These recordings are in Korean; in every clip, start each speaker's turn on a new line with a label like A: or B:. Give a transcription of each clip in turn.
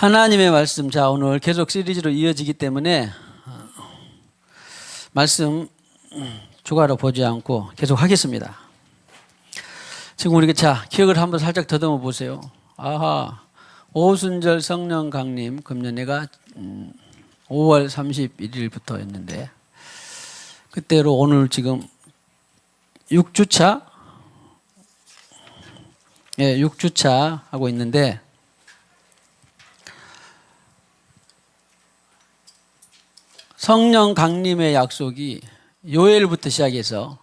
A: 하나님의 말씀, 자 오늘 계속 시리즈로 이어지기 때문에 말씀 추가로 보지 않고 계속 하겠습니다. 지금 우리 자 기억을 한번 살짝 더듬어 보세요. 아하, 오순절 성령 강림 금년회가 5월 31일부터였는데 그때로 오늘 지금 6주차 6주차 하고 있는데 성령 강림의 약속이 요엘부터 시작해서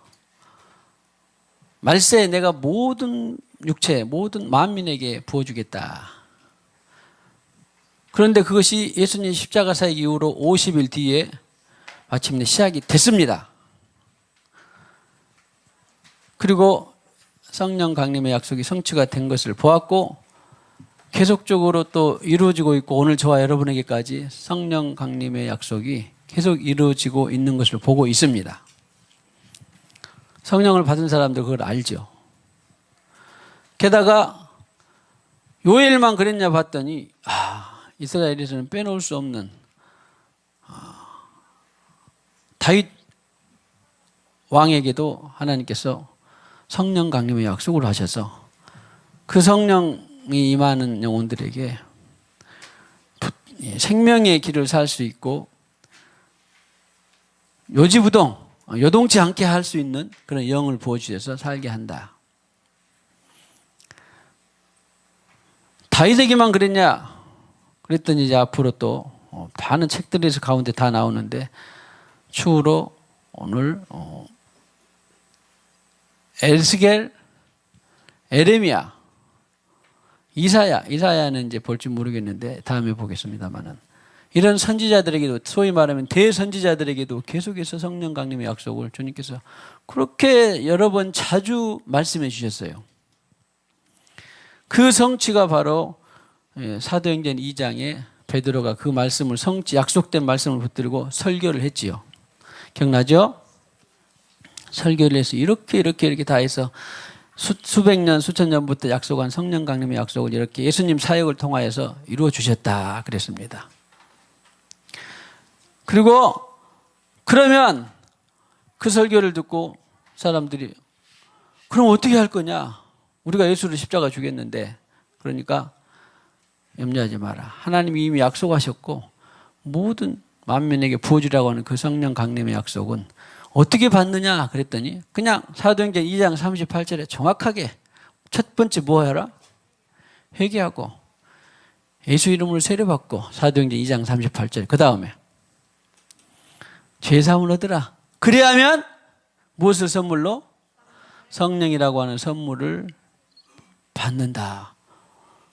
A: 말세에 내가 모든 육체, 모든 만민에게 부어주겠다. 그런데 그것이 예수님 십자가 사역 이후로 50일 뒤에 마침내 시작이 됐습니다. 그리고 성령 강림의 약속이 성취가 된 것을 보았고 계속적으로 또 이루어지고 있고 오늘 저와 여러분에게까지 성령 강림의 약속이 계속 이루어지고 있는 것을 보고 있습니다. 성령을 받은 사람들 그걸 알죠. 게다가 요엘만 그랬냐 봤더니 이스라엘에서는 빼놓을 수 없는 다윗 왕에게도 하나님께서 성령 강림의 약속을 하셔서 그 성령이 임하는 영혼들에게 생명의 길을 살 수 있고 요지부동 요동치 않게 할 수 있는 그런 영을 부어주셔서 살게 한다. 다윗에게만 그랬냐? 그랬더니 이제 앞으로 또 많은 책들에서 가운데 다 나오는데 추후로 오늘 에스겔, 에레미야, 이사야는 이제 볼지 모르겠는데 다음에 보겠습니다만은 이런 선지자들에게도 소위 말하면 대선지자들에게도 계속해서 성령 강림의 약속을 주님께서 그렇게 여러 번 자주 말씀해 주셨어요. 그 성취가 바로 사도행전 2장에 베드로가 그 말씀을 약속된 말씀을 붙들고 설교를 했지요. 기억나죠? 설교를 해서 이렇게 다 해서 수백 년, 수천 년부터 약속한 성령 강림의 약속을 이렇게 예수님 사역을 통하여서 이루어 주셨다 그랬습니다. 그리고 그러면 그 설교를 듣고 사람들이 그럼 어떻게 할 거냐? 우리가 예수를 십자가 죽였는데 그러니까 염려하지 마라. 하나님이 이미 약속하셨고 모든 만민에게 부어주라고 하는 그 성령 강림의 약속은 어떻게 받느냐 그랬더니 그냥 사도행전 2장 38절에 정확하게 첫 번째 뭐 해라? 회개하고 예수 이름으로 세례받고 사도행전 2장 38절 그 다음에 죄사함을 얻으라. 그래야면 무엇을 선물로? 성령이라고 하는 선물을 받는다.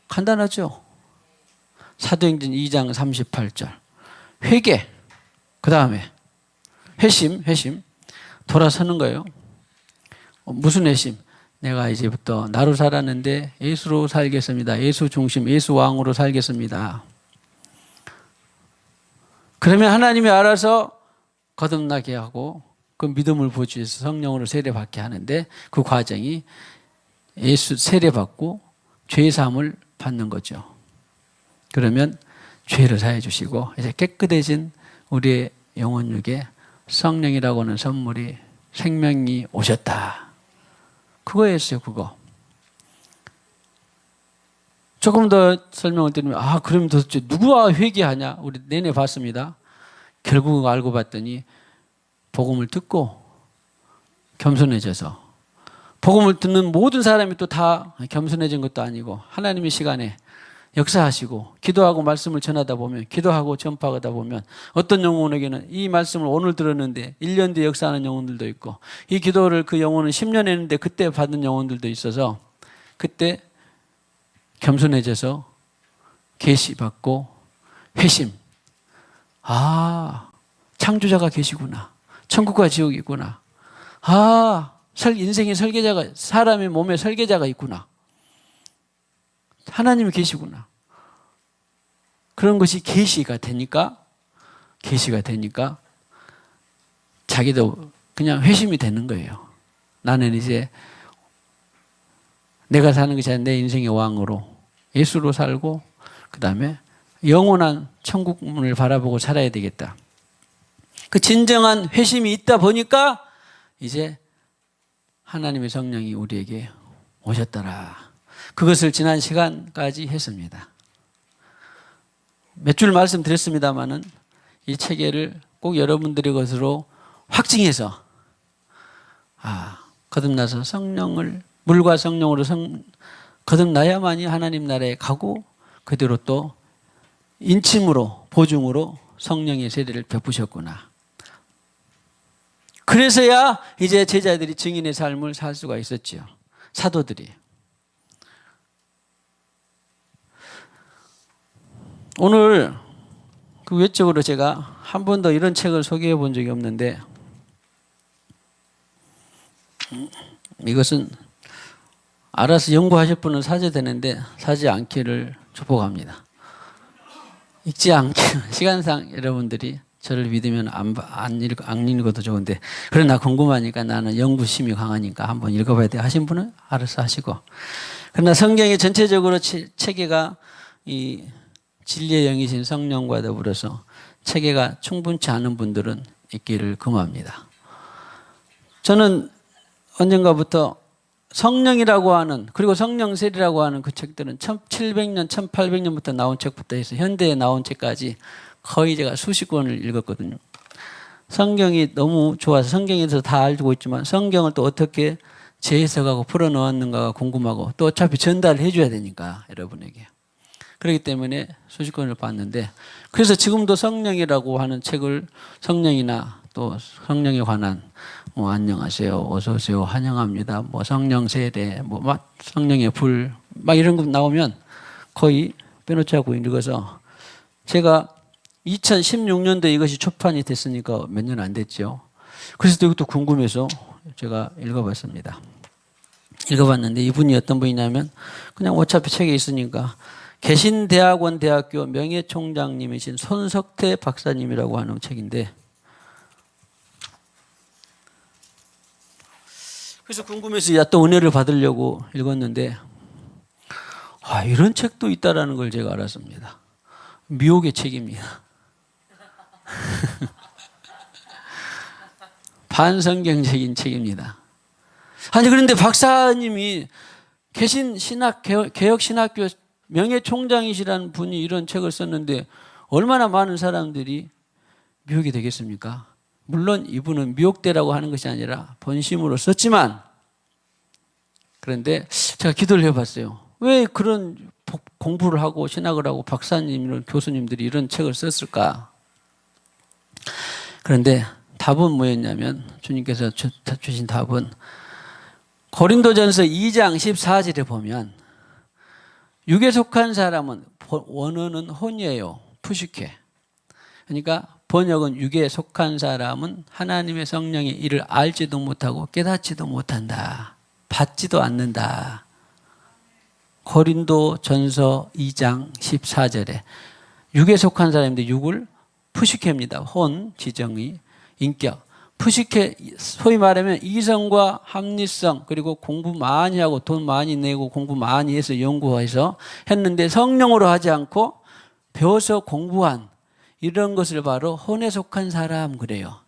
A: 간단하죠? 사도행전 2장 38절 회개 그 다음에 회심 돌아서는 거예요. 무슨 회심? 내가 이제부터 나로 살았는데 예수로 살겠습니다. 예수 중심 예수 왕으로 살겠습니다. 그러면 하나님이 알아서 거듭나게 하고 그 믿음을 부어주셔서 성령으로 세례받게 하는데 그 과정이 예수 세례받고 죄사함을 받는 거죠. 그러면 죄를 사해 주시고 이제 깨끗해진 우리의 영혼육에 성령이라고 하는 선물이 생명이 오셨다. 그거였어요. 그거. 조금 더 설명을 드리면 그럼 도대체 누구와 회개하냐? 우리 내내 봤습니다. 결국 알고 봤더니 복음을 듣고 겸손해져서 복음을 듣는 모든 사람이 또 다 겸손해진 것도 아니고 하나님의 시간에 역사하시고 기도하고 말씀을 전하다 보면 기도하고 전파하다 보면 어떤 영혼에게는 이 말씀을 오늘 들었는데 1년 뒤에 역사하는 영혼들도 있고 이 기도를 그 영혼은 10년 했는데 그때 받은 영혼들도 있어서 그때 겸손해져서 계시받고 회심 창조자가 계시구나. 천국과 지옥이 있구나. 인생의 설계자가 사람의 몸에 설계자가 있구나. 하나님이 계시구나. 그런 것이 계시가 되니까 자기도 그냥 회심이 되는 거예요. 나는 이제 내가 사는 것이 아니라 내 인생의 왕으로 예수로 살고 그 다음에 영원한 천국문을 바라보고 살아야 되겠다. 그 진정한 회심이 있다 보니까 이제 하나님의 성령이 우리에게 오셨더라. 그것을 지난 시간까지 했습니다. 몇 줄 말씀드렸습니다마는 이 체계를 꼭 여러분들의 것으로 확증해서 거듭나서 성령을 물과 성령으로 거듭나야만이 하나님 나라에 가고 그대로 또 인침으로 보증으로 성령의 세례를 베푸셨구나. 그래서야 이제 제자들이 증인의 삶을 살 수가 있었죠. 사도들이. 오늘 그 외적으로 제가 한 번도 이런 책을 소개해 본 적이 없는데 이것은 알아서 연구하실 분은 사셔야 되는데 사지 않기를 축복합니다. 읽지 않기 시간상 여러분들이 저를 믿으면 안 읽어도 좋은데 그러나 궁금하니까 나는 연구심이 강하니까 한번 읽어봐야 돼 하신 분은 알아서 하시고 그러나 성경의 전체적으로 체계가 이 진리의 영이신 성령과 더불어서 체계가 충분치 않은 분들은 읽기를 금합니다. 저는 언젠가부터 성령이라고 하는 그리고 성령세례라고 하는 그 책들은 1700년, 1800년부터 나온 책부터 해서 현대에 나온 책까지 거의 제가 수십 권을 읽었거든요. 성경이 너무 좋아서 성경에서 다 알고 있지만 성경을 또 어떻게 재해석하고 풀어놓았는가가 궁금하고 또 어차피 전달을 해줘야 되니까 여러분에게. 그렇기 때문에 수십 권을 봤는데 그래서 지금도 성령이라고 하는 책을 성령이나 또 성령에 관한 안녕하세요, 어서 오세요, 환영합니다, 성령 세례, 성령의 불, 이런 거 나오면 거의 빼놓지 않고 읽어서 제가 2016년도에 이것이 초판이 됐으니까 몇 년 안 됐죠. 그래서 이것도 궁금해서 제가 읽어봤습니다. 읽어봤는데 이분이 어떤 분이냐면 그냥 어차피 책에 있으니까 개신대학원 대학교 명예총장님이신 손석태 박사님이라고 하는 책인데 그래서 궁금해서 또 은혜를 받으려고 읽었는데 이런 책도 있다라는 걸 제가 알았습니다. 미혹의 책입니다. 반성경적인 책입니다. 아니 그런데 박사님이 개혁신학교 명예총장이시라는 분이 이런 책을 썼는데 얼마나 많은 사람들이 미혹이 되겠습니까? 물론 이분은 미혹되라고 하는 것이 아니라 본심으로 썼지만 그런데 제가 기도를 해봤어요. 왜 그런 공부를 하고 신학을 하고 박사님, 교수님들이 이런 책을 썼을까? 그런데 답은 뭐였냐면 주님께서 주신 답은 고린도전서 2장 14절에 보면 육에 속한 사람은 원어는 혼이에요. 푸시케. 그러니까 번역은 육에 속한 사람은 하나님의 성령의 일을 알지도 못하고 깨닫지도 못한다. 받지도 않는다. 고린도전서 2장 14절에 육에 속한 사람인데 육을 푸시케입니다. 혼, 지정의, 인격. 푸시케, 소위 말하면 이성과 합리성 그리고 공부 많이 하고 돈 많이 내고 공부 많이 해서 연구해서 했는데 성령으로 하지 않고 배워서 공부한 이런 것을 바로 혼에 속한 사람 그래요.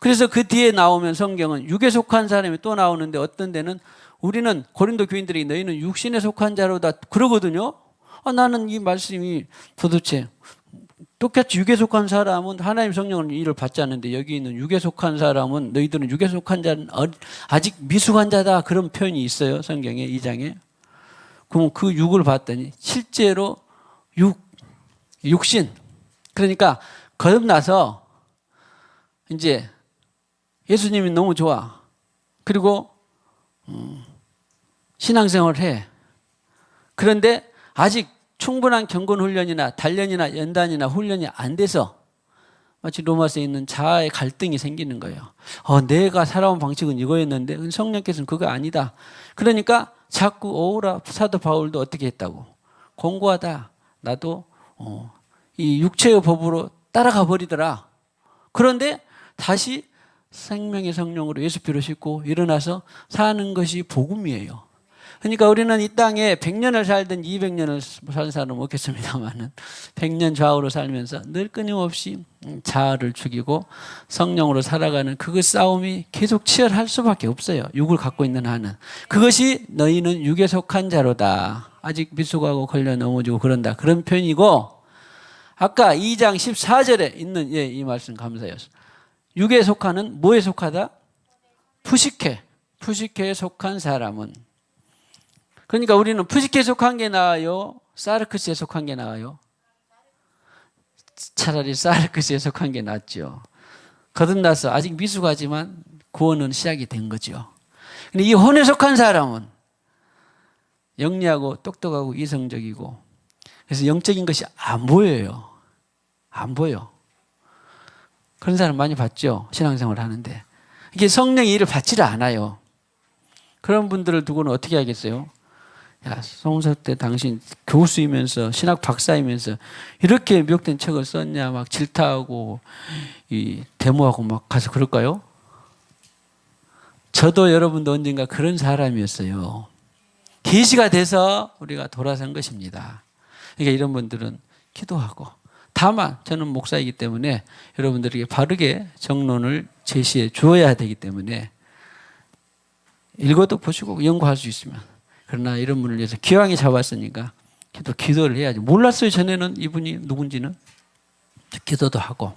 A: 그래서 그 뒤에 나오면 성경은 육에 속한 사람이 또 나오는데 어떤 데는 우리는 고린도 교인들이 너희는 육신에 속한 자로다 그러거든요. 나는 이 말씀이 도대체 똑같이 육에 속한 사람은 하나님 성령의 일을 받지 않는데 여기 있는 육에 속한 사람은 너희들은 육에 속한 자는 아직 미숙한 자다 그런 표현이 있어요. 성경에 2장에. 그럼 그 육을 봤더니 실제로 육신 그러니까 거듭나서 이제 예수님이 너무 좋아. 그리고 신앙생활을 해. 그런데 아직 충분한 경건 훈련이나 단련이나 연단이나 훈련이 안 돼서 마치 로마서에 있는 자아의 갈등이 생기는 거예요. 내가 살아온 방식은 이거였는데 성령께서는 그거 아니다. 그러니까 자꾸 오라 사도 바울도 어떻게 했다고 공고하다. 나도 이 육체의 법으로 따라가 버리더라. 그런데 다시 생명의 성령으로 예수피로 싣고 일어나서 사는 것이 복음이에요. 그러니까 우리는 이 땅에 100년을 살든 200년을 사는 사람은 없겠습니다만은 100년 좌우로 살면서 늘 끊임없이 자아를 죽이고 성령으로 살아가는 그 싸움이 계속 치열할 수밖에 없어요. 육을 갖고 있는 한은. 그것이 너희는 육에 속한 자로다. 아직 미숙하고 걸려 넘어지고 그런다. 그런 표현이고, 아까 2장 14절에 있는 이 말씀 감사해요. 육에 속하는 뭐에 속하다? 푸시케에 속한 사람은. 그러니까 우리는 푸시케에 속한 게 나아요? 사르크스에 속한 게 나아요? 차라리 사르크스에 속한 게 낫죠. 거듭나서 아직 미숙하지만 구원은 시작이 된 거죠. 근데 이 혼에 속한 사람은 영리하고 똑똑하고 이성적이고, 그래서 영적인 것이 안 보여요. 안 보여. 그런 사람 많이 봤죠. 신앙생활 하는데. 이게 성령의 일을 받지를 않아요. 그런 분들을 두고는 어떻게 하겠어요? 야, 송석 때 당신 교수이면서 신학 박사이면서 이렇게 미혹된 책을 썼냐, 막 질타하고 데모하고 막 가서 그럴까요? 저도 여러분도 언젠가 그런 사람이었어요. 계시가 돼서 우리가 돌아선 것입니다. 그러니까 이런 분들은 기도하고, 다만 저는 목사이기 때문에 여러분들에게 바르게 정론을 제시해 주어야 되기 때문에 읽어도 보시고 연구할 수 있으면, 그러나 이런 분을 위해서 기왕에 잡았으니까 기도를 해야지. 몰랐어요. 전에는 이분이 누군지는. 기도도 하고,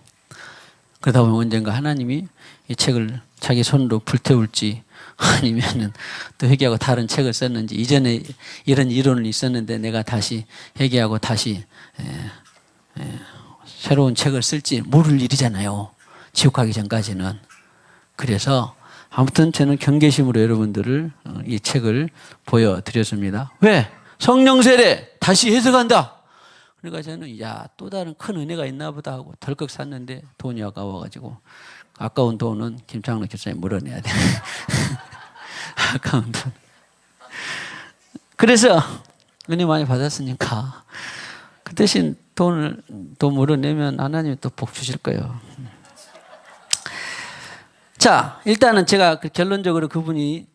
A: 그러다 보면 언젠가 하나님이 이 책을 자기 손으로 불태울지, 아니면은 또 회개하고 다른 책을 썼는지, 이전에 이런 이론이 있었는데 내가 다시 회개하고 다시 새로운 책을 쓸지 모를 일이잖아요. 지옥 가기 전까지는. 그래서 아무튼 저는 경계심으로 여러분들을 이 책을 보여드렸습니다. 왜? 성령 세례 다시 해석한다. 그러니까 저는 또 다른 큰 은혜가 있나 보다 하고 덜컥 샀는데 돈이 아까워가지고, 아까운 돈은 김창로 교수님 물어내야 돼. 아까운 돈. 그래서 은혜 많이 받았으니까 그 대신 돈 물어내면 하나님이 또 복 주실 거예요. 자, 일단은 제가 결론적으로 그분이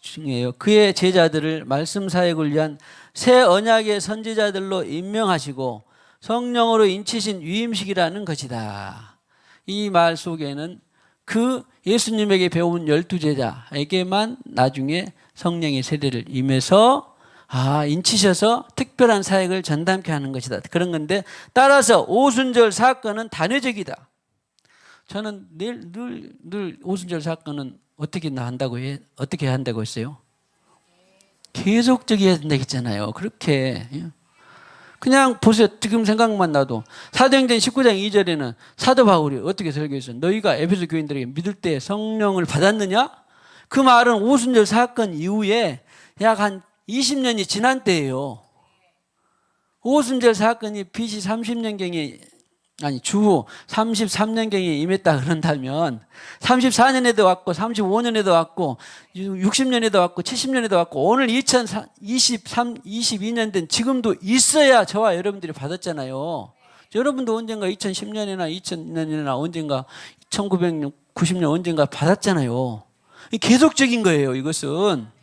A: 중이에요. 그의 제자들을 말씀 사역을 위한 새 언약의 선지자들로 임명하시고 성령으로 인치신 위임식이라는 것이다. 이 말 속에는 그 예수님에게 배운 12제자에게만 나중에 성령의 세례를 임해서 인치셔서 특별한 사역을 전담케 하는 것이다. 그런 건데, 따라서 오순절 사건은 단회적이다. 저는 늘 오순절 사건은 어떻게 한다고 했어요? 계속적이어야 된다고 했잖아요. 그렇게. 그냥 보세요. 지금 생각만 나도 사도행전 19장 2절에는 사도 바울이 어떻게 설교했어요? 너희가 에베소 교인들에게 믿을 때 성령을 받았느냐? 그 말은 오순절 사건 이후에 약 한 20년이 지난 때예요. 오순절 사건이 BC 30년경에 주후 33년경에 임했다 그런다면 34년에도 왔고 35년에도 왔고 60년에도 왔고 70년에도 왔고 오늘 22년 된 지금도 있어야 저와 여러분들이 받았잖아요. 여러분도 언젠가 2010년이나 2000년이나 언젠가 1990년 언젠가 받았잖아요. 계속적인 거예요. 이것은.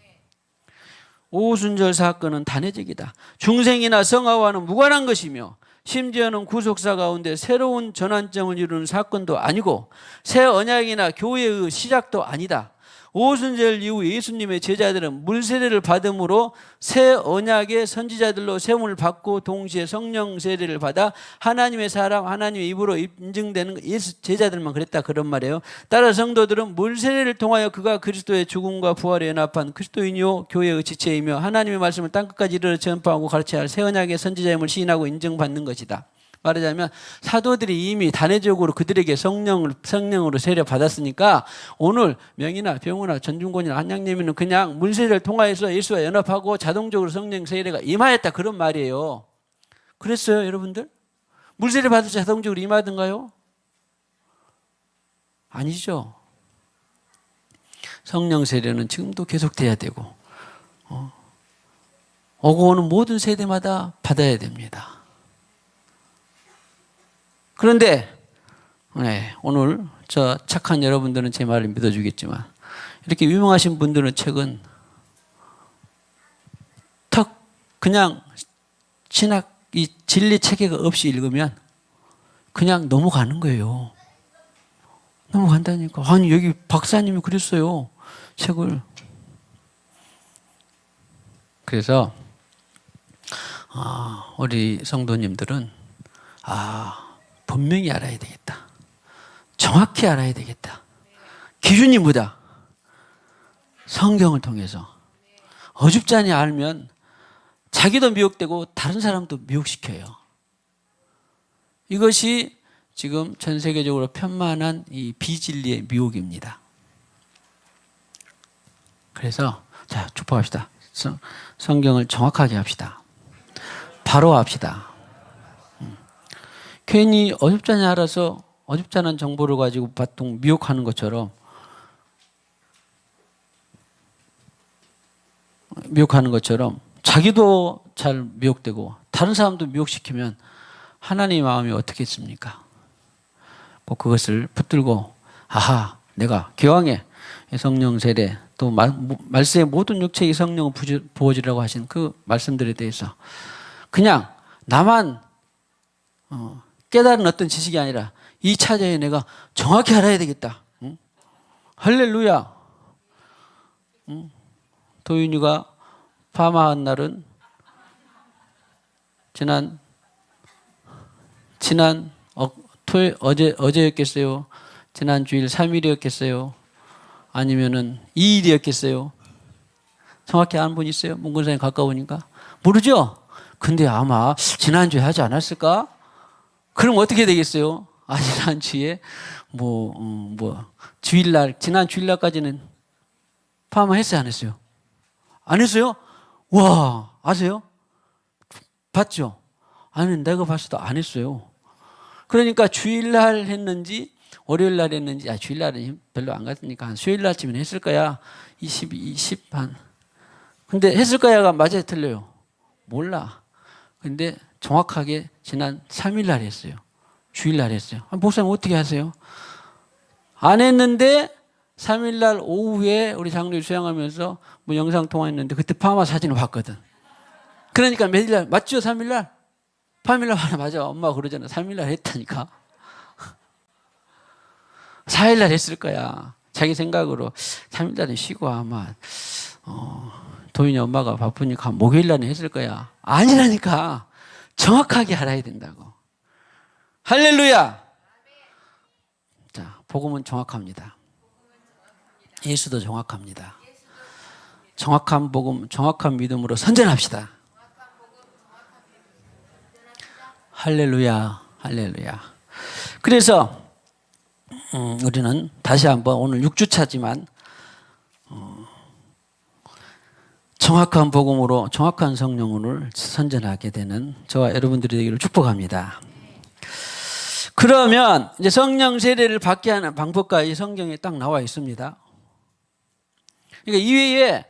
A: 오순절 사건은 단회적이다. 중생이나 성화와는 무관한 것이며 심지어는 구속사 가운데 새로운 전환점을 이루는 사건도 아니고 새 언약이나 교회의 시작도 아니다. 오순절 이후 예수님의 제자들은 물세례를 받음으로 새 언약의 선지자들로 세움을 받고 동시에 성령 세례를 받아 하나님의 사람, 하나님의 입으로 인증되는 예수 제자들만 그랬다 그런 말이에요. 따라 성도들은 물세례를 통하여 그가 그리스도의 죽음과 부활에 연합한 그리스도인이요 교회의 지체이며 하나님의 말씀을 땅끝까지 이르러 전파하고 가르쳐야 할 새 언약의 선지자임을 시인하고 인정받는 것이다. 말하자면 사도들이 이미 단회적으로 그들에게 성령으로 세례 받았으니까 오늘 명이나 병우나 전중권이나 한양예민은 그냥 물세례를 통하여서 예수와 연합하고 자동적으로 성령 세례가 임하였다 그런 말이에요. 그랬어요 여러분들? 물세례 받아서 자동적으로 임하던가요? 아니죠. 성령 세례는 지금도 계속돼야 되고 오고 오는 모든 세대마다 받아야 됩니다. 그런데 오늘 저 착한 여러분들은 제 말을 믿어주겠지만 이렇게 유명하신 분들은 책은 그냥 신학 이 진리 체계가 없이 읽으면 그냥 넘어가는 거예요. 넘어간다니까. 아니 여기 박사님이 그랬어요. 책을. 그래서 우리 성도님들은 분명히 알아야 되겠다. 정확히 알아야 되겠다. 기준이 뭐다? 성경을 통해서. 어줍잖이 알면 자기도 미혹되고 다른 사람도 미혹시켜요. 이것이 지금 전 세계적으로 편만한 이 비진리의 미혹입니다. 그래서 자, 축복합시다. 성경을 정확하게 합시다. 바로 합시다. 괜히 어줍잖이 알아서 어줍잖은 정보를 가지고 보통 미혹하는 것처럼 자기도 잘 미혹되고 다른 사람도 미혹시키면 하나님의 마음이 어떻게 있습니까? 꼭 그것을 붙들고 내가 기왕에 성령 세례 또 말세의 모든 육체의 성령을 부어주라고 하신 그 말씀들에 대해서 그냥 나만 깨달은 어떤 지식이 아니라 이 차제에 내가 정확히 알아야 되겠다. 응? 할렐루야. 응? 도윤이가 파마한 날은 지난 어제였겠어요? 지난 주일 3일이었겠어요? 아니면은 2일이었겠어요? 정확히 아는 분 있어요? 문근사에 가까우니까? 모르죠? 근데 아마 지난주에 하지 않았을까? 그럼 어떻게 되겠어요? 지난주에 지난 주일날까지는 파마 했어요? 안 했어요? 안 했어요? 와, 아세요? 봤죠? 아니, 내가 봤어도 안 했어요. 그러니까 주일날 했는지, 월요일날 했는지, 주일날은 별로 안 갔으니까 한 수요일날쯤은 했을 거야. 20 한. 근데 했을 거야가 맞아요? 틀려요? 몰라. 근데 정확하게 지난 3일날 했어요. 주일날 했어요. 목사님 어떻게 하세요? 안 했는데 3일날 오후에 우리 장로님 수양하면서 영상통화했는데 그때 파마 사진을 봤거든. 그러니까 몇일날 맞죠? 3일날? 파마일날 맞아. 엄마가 그러잖아. 3일날 했다니까. 4일날 했을 거야. 자기 생각으로 3일날은 쉬고 아마 도윤이 엄마가 바쁘니까 목요일날은 했을 거야. 아니라니까. 정확하게 알아야 된다고. 할렐루야. 자, 복음은 정확합니다. 예수도 정확합니다. 정확한 복음, 정확한 믿음으로 선전합시다. 할렐루야, 할렐루야. 그래서 우리는 다시 한번 오늘 6주차지만 정확한 복음으로 정확한 성령을 선전하게 되는 저와 여러분들이 되기를 축복합니다. 그러면 이제 성령 세례를 받게 하는 방법까지 성경에 딱 나와 있습니다. 그러니까 이외에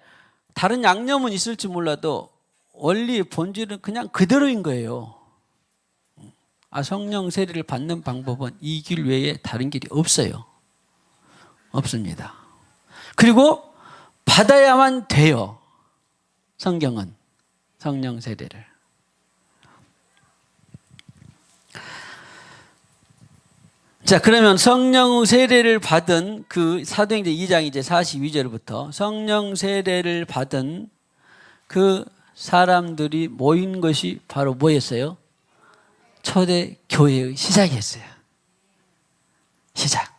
A: 다른 양념은 있을지 몰라도 원리 본질은 그냥 그대로인 거예요. 성령 세례를 받는 방법은 이 길 외에 다른 길이 없어요. 없습니다. 그리고 받아야만 돼요. 성경은 성령 세례를. 자, 그러면 성령 세례를 받은 그 사도행전 2장 이제 42절부터 성령 세례를 받은 그 사람들이 모인 것이 바로 뭐였어요? 초대 교회의 시작이었어요. 시작.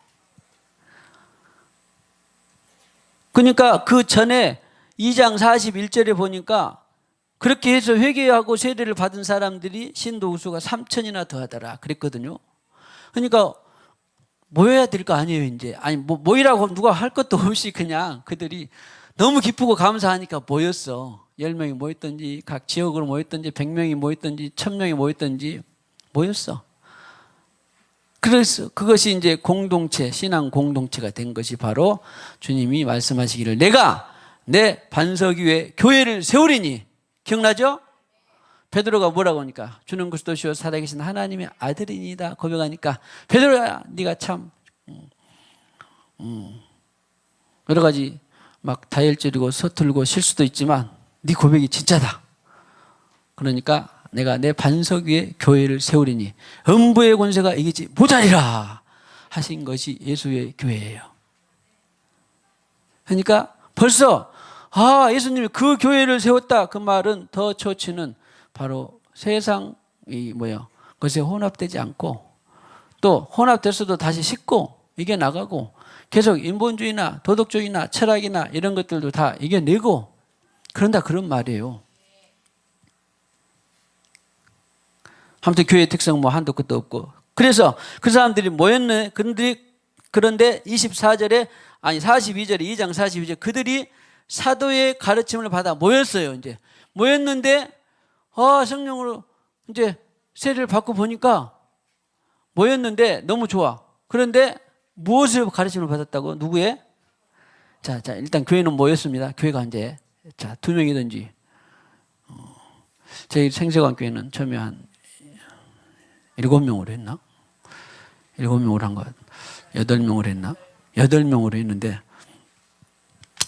A: 그러니까 그 전에 2장 41절에 보니까 그렇게 해서 회개하고 세례를 받은 사람들이 신도 우수가 3천이나 더하더라 그랬거든요. 그러니까 모여야 될 거 아니에요, 이제. 모이라고 누가 할 것도 없이 그냥 그들이 너무 기쁘고 감사하니까 모였어. 10명이 모였든지, 각 지역으로 모였든지, 100명이 모였든지, 1000명이 모였든지, 모였어. 그래서 그것이 이제 공동체, 신앙 공동체가 된 것이 바로 주님이 말씀하시기를 내가 내 반석 위에 교회를 세우리니. 기억나죠? 베드로가 뭐라고 하니까 주는 그리스도시요 살아계신 하나님의 아들이니다 고백하니까 베드로야 네가 참 여러 가지 막 다혈질이고 서툴고 실수도 있지만 네 고백이 진짜다. 그러니까 내가 내 반석 위에 교회를 세우리니 음부의 권세가 이기지 못하리라 하신 것이 예수의 교회예요. 그러니까 벌써 예수님이 그 교회를 세웠다 그 말은 더 처치는 바로 세상이 그것에 혼합되지 않고 또 혼합됐어도 다시 씻고 이겨나가고 계속 인본주의나 도덕주의나 철학이나 이런 것들도 다 이겨내고 그런다 그런 말이에요. 아무튼 교회의 특성 한도 끝도 없고 그래서 그 사람들이 모였네. 그런데 42절에 2장 42절 그들이 사도의 가르침을 받아 모였어요. 이제 모였는데 성령으로 이제 세례를 받고 보니까 모였는데 너무 좋아. 그런데 무엇을 가르침을 받았다고? 누구의? 자, 일단 교회는 모였습니다. 교회가 이제 2명이든지 저희 생세관 교회는 처음에 한 7명으로 했나? 7명으로 한 것, 8명으로 했나? 8명으로 했는데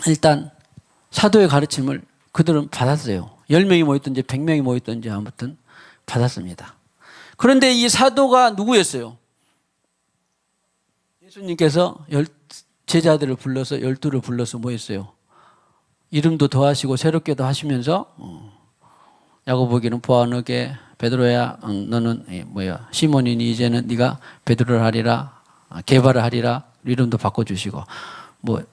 A: 일단 사도의 가르침을 그들은 받았어요. 10명이 모였든지 100명이 모였든지 아무튼 받았습니다. 그런데 이 사도가 누구였어요? 예수님께서 제자들을 불러서 12를 불러서 뭐 했어요? 이름도 더하시고 새롭게도 하시면서 야고보기는 보아너게 베드로야 너는 시몬이니 이제는 네가 베드로를 하리라 게바를 하리라 이름도 바꿔주시고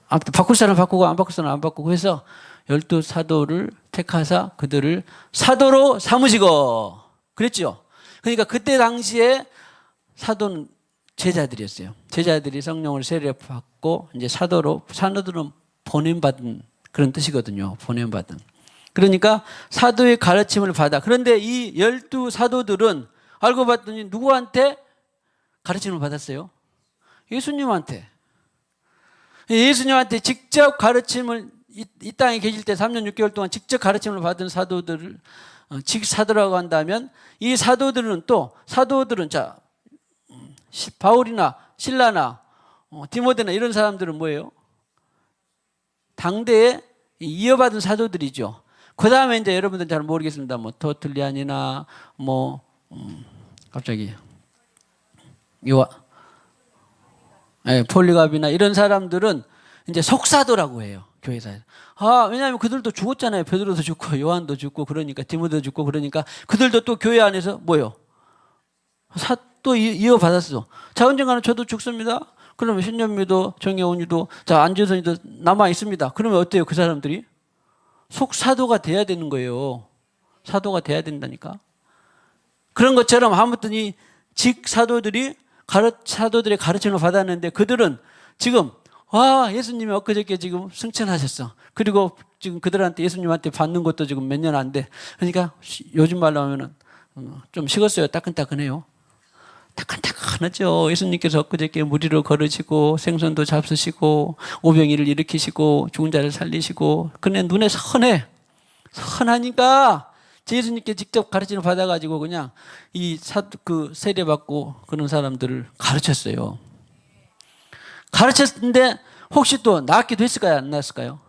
A: 아무튼 바꿀 사람 바꾸고 안 바꿀 사람 안 바꾸고 해서 12 사도를 택하사 그들을 사도로 삼으시고 그랬죠. 그러니까 그때 당시에 사도는 제자들이었어요. 제자들이 성령을 세례받고 이제 사도들은 보냄받은 그런 뜻이거든요. 보냄받은. 그러니까 사도의 가르침을 받아. 그런데 이 12 사도들은 알고 봤더니 누구한테 가르침을 받았어요? 예수님한테. 예수님한테 직접 가르침을 이 땅에 계실 때 3년 6개월 동안 직접 가르침을 받은 사도들을 직사도라고 한다면 이 사도들은 바울이나 실라나 디모데나 이런 사람들은 뭐예요? 당대에 이어받은 사도들이죠. 그 다음에 이제 여러분들은 잘 모르겠습니다. 터툴리안이나 갑자기 폴리갑이나 이런 사람들은 이제 속사도라고 해요. 교회사에서. 왜냐하면 그들도 죽었잖아요. 베드로도 죽고 요한도 죽고 그러니까 디모데도 죽고 그러니까 그들도 또 교회 안에서 또 이어받았어. 자, 언젠가는 저도 죽습니다. 그러면 신현미도 정혜원이도 안재선이도 남아 있습니다. 그러면 어때요? 그 사람들이 속사도가 돼야 되는 거예요. 사도가 돼야 된다니까. 그런 것처럼 아무튼 이 직사도들이 사도들의 가르침을 받았는데 그들은 지금 예수님이 엊그저께 지금 승천하셨어. 그리고 지금 그들한테 예수님한테 받는 것도 지금 몇 년 안 돼. 그러니까 요즘 말로 하면은 좀 식었어요. 따끈따끈해요. 따끈따끈하죠. 예수님께서 엊그저께 무리로 걸으시고 생선도 잡수시고 오병이를 일으키시고 죽은 자를 살리시고 그냥 눈에 선하니까 예수님께 직접 가르침을 받아가지고 그냥 그 세례받고 그런 사람들을 가르쳤어요. 가르쳤는데 혹시 또 낫기도 했을까요? 안 낫을까요?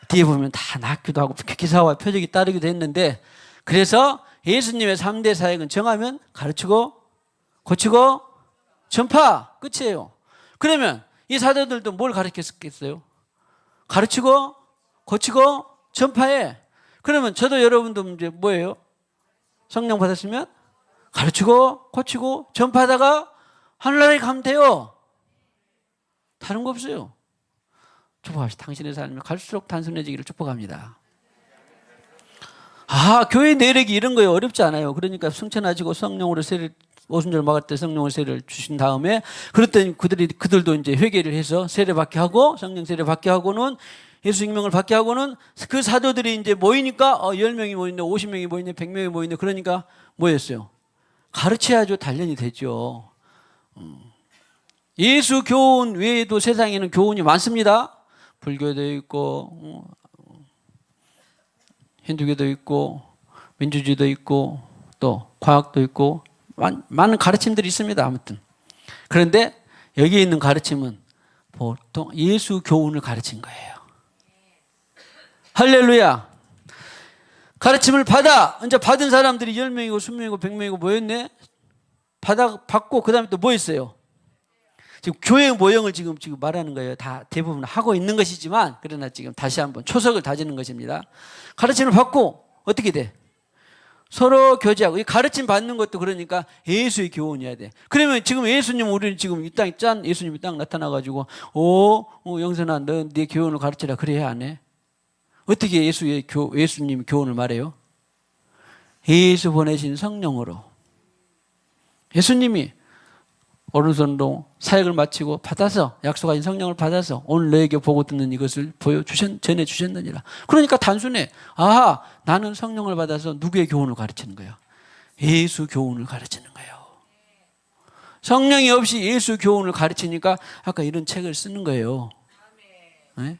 A: 뒤에 보면 다 낫기도 하고 기사와 표적이 따르기도 했는데 그래서 예수님의 3대 사역은 정하면 가르치고 고치고 전파 끝이에요. 그러면 이 사도들도 뭘 가르쳤겠어요? 가르치고 고치고 전파해. 그러면 저도 여러분도 이제 뭐예요? 성령 받았으면 가르치고 고치고 전파하다가 하늘나라에 가면 돼요. 다른 거 없어요. 축복합시다. 당신의 삶이 갈수록 단순해지기를 축복합니다. 교회 내력이 이런 거예요. 어렵지 않아요. 그러니까 승천하시고 성령으로 오순절 막을 때 성령을 세례를 주신 다음에 그랬더니 그들도 이제 회개를 해서 세례 받게 하고 성령 세례 받게 하고는 예수 생명을 받게 하고는 그 사도들이 이제 모이니까 10명이 모이네, 50명이 모이네, 100명이 모이네. 그러니까 뭐였어요? 가르쳐야죠. 단련이 되죠. 예수 교훈 외에도 세상에는 교훈이 많습니다. 불교도 있고 힌두교도 있고 민주주의도 있고 또 과학도 있고 많은 가르침들이 있습니다. 아무튼 그런데 여기에 있는 가르침은 보통 예수 교훈을 가르친 거예요. 할렐루야. 가르침을 받아. 이제 받은 사람들이 10명이고 20명이고 100명이고 뭐였네? 받고 그 다음에 또 뭐 했어요? 지금 교회 모형을 지금 말하는 거예요. 다 대부분 하고 있는 것이지만 그러나 지금 다시 한번 초석을 다지는 것입니다. 가르침을 받고 어떻게 돼? 서로 교제하고. 이 가르침 받는 것도 그러니까 예수의 교훈이어야 돼. 그러면 지금 예수님, 우리는 지금 이 땅에 예수님이 딱 나타나가지고 영선아 너 네 교훈을 가르치라 그래야 안 해? 어떻게 예수님 교훈을 말해요? 예수 보내신 성령으로. 예수님이 오른손으로 사역을 마치고 받아서 약속하신 성령을 받아서 오늘 너에게 보고 듣는 이것을 전해주셨느니라. 그러니까 단순해. 아하, 나는 성령을 받아서 누구의 교훈을 가르치는 거예요? 예수 교훈을 가르치는 거예요. 성령이 없이 예수 교훈을 가르치니까 아까 이런 책을 쓰는 거예요. 네?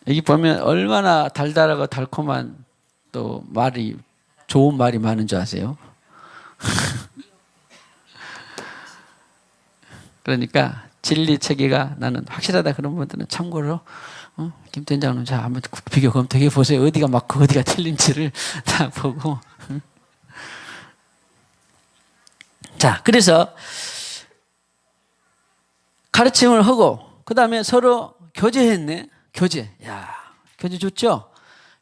A: 여기 보면 얼마나 달달하고 달콤한 또 좋은 말이 많은 줄 아세요? 그러니까 진리 체계가 나는 확실하다 그런 분들은 참고로 김 팀장님 자 한번 비교 검토해 보세요. 어디가 맞고 어디가 틀린지를 다 보고. 자, 그래서 가르침을 하고 그 다음에 서로 교제했네. 교제. 야, 교제 좋죠?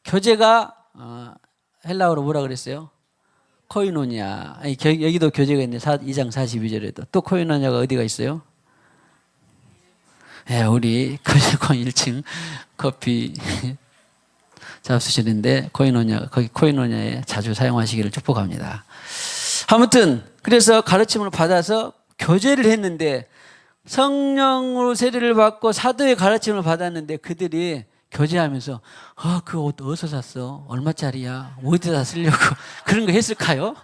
A: 교제가 헬라어로 뭐라 그랬어요? 코이노니아. 아니, 여기도 교제가 있네. 2장 42절에도. 또 코이노니아가 어디가 있어요? 예, 우리 거실권 1층 커피 잡수실인데 거기 코이노니아에 자주 사용하시기를 축복합니다. 아무튼 그래서 가르침을 받아서 교제를 했는데 성령으로 세례를 받고 사도의 가르침을 받았는데 그들이 교제하면서 그 옷 어디서 샀어? 얼마짜리야? 어디다 쓰려고? 그런 거 했을까요?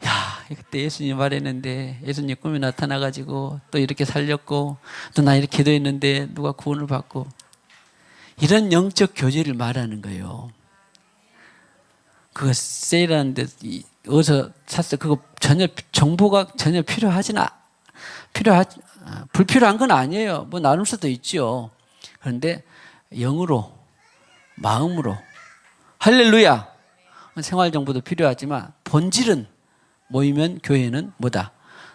A: 야, 그때 예수님 말했는데 예수님 꿈에 나타나가지고 또 이렇게 살렸고 또 나 이렇게 기도했는데 누가 구원을 받고 이런 영적 교제를 말하는 거예요. 그거 세일하는데 어디서 샀어? 그거 전혀 정보가 전혀 불필요한 건 아니에요. 뭐 나눌 수도 있죠. 그런데 영으로, 마음으로, 할렐루야. 생활 정보도 필요하지만 본질은 모이면 교회는 뭐다?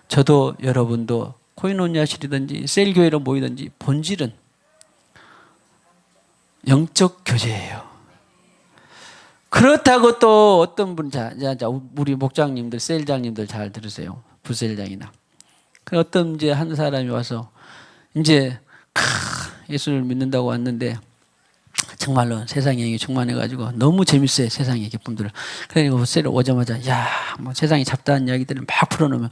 A: 저도 여러분도 코이노니아실이든지 셀교회로 모이든지 본질은 영적 교제예요. 그렇다고 또 어떤 분, 우리 목장님들, 셀장님들 잘 들으세요. 부셀장이나. 그 어떤 이제 한 사람이 와서 이제 예수를 믿는다고 왔는데 정말로 세상의 영이 충만해가지고 너무 재밌어요. 세상의 기쁨들을. 그러니까 셀 오자마자 뭐 세상이 잡다한 이야기들을 막 풀어놓으면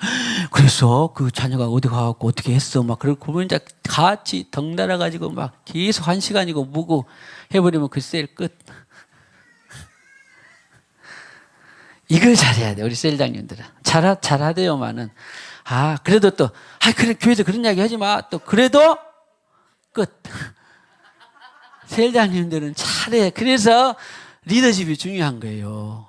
A: 그래서 그 자녀가 어디 가갖고 어떻게 했어 막 그러고 이제 같이 덩달아가지고 막 계속 1시간이고 뭐고 해버리면 그 셀 끝. 이걸 잘해야 돼 우리 셀장님들은. 잘하대요만은. 그래도 또 그래 교회에서 그런 이야기 하지 마. 또 그래도 끝. 셀장님들은 잘해. 그래서 리더십이 중요한 거예요.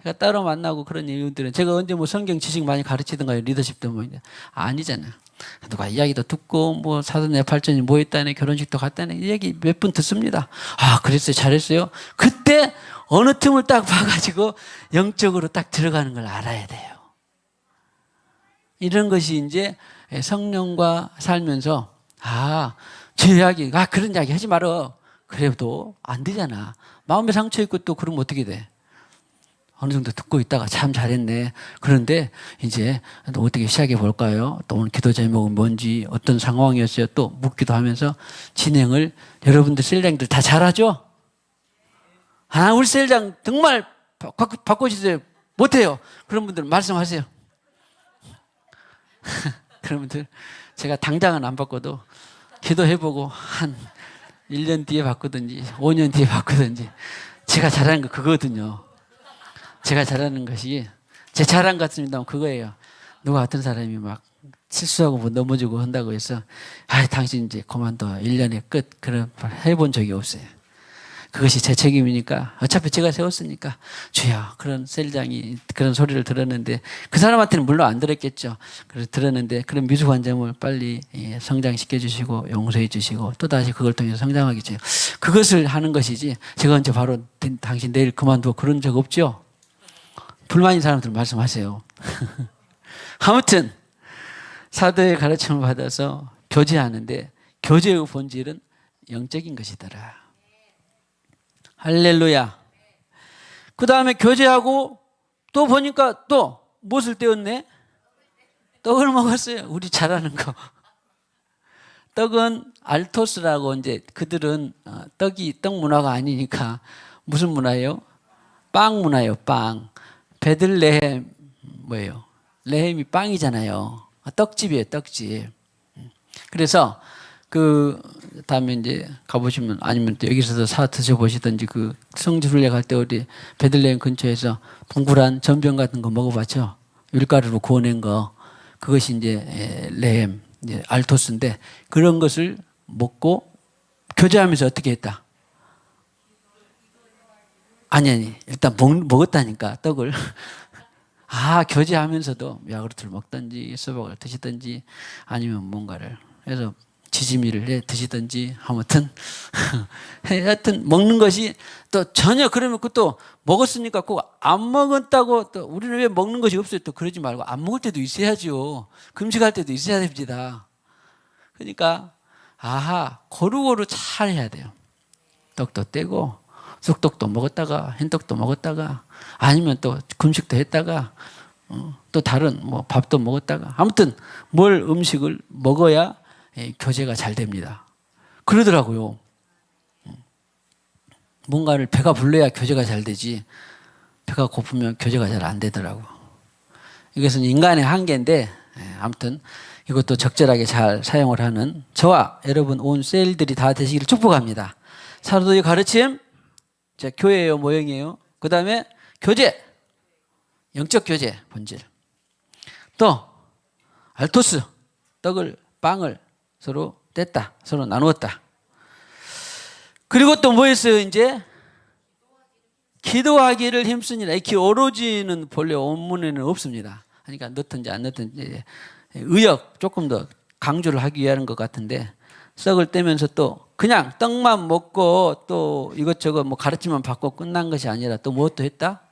A: 제가 따로 만나고 그런 이유들은 제가 언제 뭐 성경 지식 많이 가르치던가요? 리더십도 뭐 아니잖아. 누가 이야기도 듣고 뭐 사도네 발전이 뭐 했다네 결혼식도 갔다네 이 얘기 몇 분 듣습니다. 그랬어요. 잘했어요. 그때 어느 틈을 딱 봐가지고 영적으로 딱 들어가는 걸 알아야 돼요. 이런 것이 이제 성령과 살면서 제 이야기 그런 이야기 하지 말어. 그래도 안 되잖아. 마음에 상처 있고 또 그러면 어떻게 돼? 어느 정도 듣고 있다가 참 잘했네. 그런데 이제 어떻게 시작해 볼까요? 또 오늘 기도 제목은 뭔지 어떤 상황이었어요? 또 묻기도 하면서 진행을 여러분들 셀장들 다 잘하죠? 우리 셀장 정말 바꿔주세요. 못해요. 그런 분들 말씀하세요. 그런 분들 제가 당장은 안 바꿔도 기도해보고 한 1년 뒤에 바꾸든지 5년 뒤에 바꾸든지 제가 잘하는 거 그거거든요. 제가 잘하는 것이 제 자랑 같습니다. 그거예요. 누가 같은 사람이 막 실수하고 뭐 넘어지고 한다고 해서 당신 이제 그만둬 1년에 끝 그런 말 해본 적이 없어요. 그것이 제 책임이니까 어차피 제가 세웠으니까 주여 그런 셀장이 그런 소리를 들었는데 그 사람한테는 물론 안 들었겠죠. 그래서 들었는데 그런 미숙한 점을 빨리 성장시켜 주시고 용서해 주시고 또다시 그걸 통해서 성장하게 해주세요. 그것을 하는 것이지 제가 언제 바로 당신 내일 그만두고 그런 적 없죠. 불만인 사람들 말씀하세요. 아무튼 사도의 가르침을 받아서 교제하는데 교제의 본질은 영적인 것이더라. 할렐루야. 그 다음에 교제하고 또 보니까 또 무엇을 떼었네? 떡을 먹었어요. 우리 잘 아는 거. 떡은 알토스라고 이제 그들은 떡이 떡 문화가 아니니까 무슨 문화예요? 빵 문화예요. 빵. 베들레헴 뭐예요? 레헴이 빵이잖아요. 떡집이에요. 떡집. 그래서 그 다음에 이제 가보시면 아니면 또 여기서도 사 드셔보시든지 그 성지순례 갈 때 우리 베들레헴 근처에서 동그란 전병 같은 거 먹어봤죠. 밀가루로 구워낸 거 그것이 이제 레헴 이제 알토스인데 그런 것을 먹고 교제하면서 어떻게 했다? 아니 일단 먹었다니까 떡을. 아 교제하면서도 야구르트를 먹든지 수박을 드시든지 아니면 뭔가를 해서 지짐이를 해 드시든지 아무튼 하여튼 먹는 것이 또 전혀 그러면 그것도 먹었으니까 꼭 안 먹었다고 또 우리는 왜 먹는 것이 없어요? 또 그러지 말고 안 먹을 때도 있어야죠. 금식할 때도 있어야 됩니다. 그러니까 아하 고루고루 잘 해야 돼요. 떡도 떼고 쑥떡도 먹었다가 흰떡도 먹었다가 아니면 또 금식도 했다가 또 다른 뭐 밥도 먹었다가 아무튼 뭘 음식을 먹어야 교제가 잘 됩니다. 그러더라고요. 뭔가를 배가 불러야 교제가 잘 되지 배가 고프면 교제가 잘 안 되더라고. 이것은 인간의 한계인데 아무튼 이것도 적절하게 잘 사용을 하는 저와 여러분 온 셀들이 다 되시기를 축복합니다. 사도의 가르침, 자, 교회예요, 모형이에요. 그 다음에 교제, 영적 교제 본질. 또 알토스, 떡을 빵을 서로 뗐다, 서로 나누었다. 그리고 또 뭐 했어요? 이제 기도하기를 힘쓰니라. 이 오로지는 본래 원문에는 없습니다. 그러니까 넣든지 안 넣든지 의역 조금 더 강조를 하기 위한 것 같은데 썩을 떼면서 또 그냥 떡만 먹고 또 이것저것 뭐 가르침만 받고 끝난 것이 아니라 또 무엇도 했다?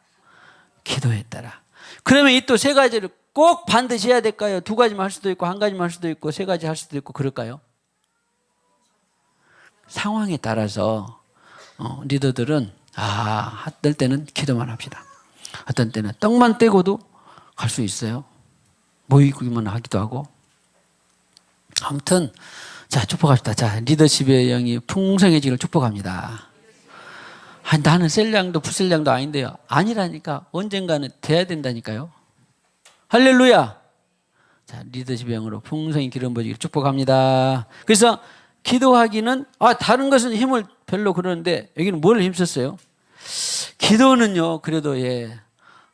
A: 기도했더라. 그러면 이 또 세 가지를 꼭 반드시 해야 될까요? 두 가지만 할 수도 있고 한 가지만 할 수도 있고 세 가지 할 수도 있고 그럴까요? 상황에 따라서 리더들은 어떨 때는 기도만 합시다. 어떤 때는 떡만 떼고도 갈 수 있어요. 모이기만 하기도 하고. 아무튼 자 축복합시다. 자 리더십의 영이 풍성해지기를 축복합니다. 나는 셀량도 부셀량도 아닌데요. 아니라니까 언젠가는 돼야 된다니까요. 할렐루야. 자 리더십의 영으로 풍성히 기름 부어지기를 축복합니다. 그래서 기도하기는 다른 것은 힘을 별로 그러는데 여기는 뭘 힘썼어요? 기도는요. 그래도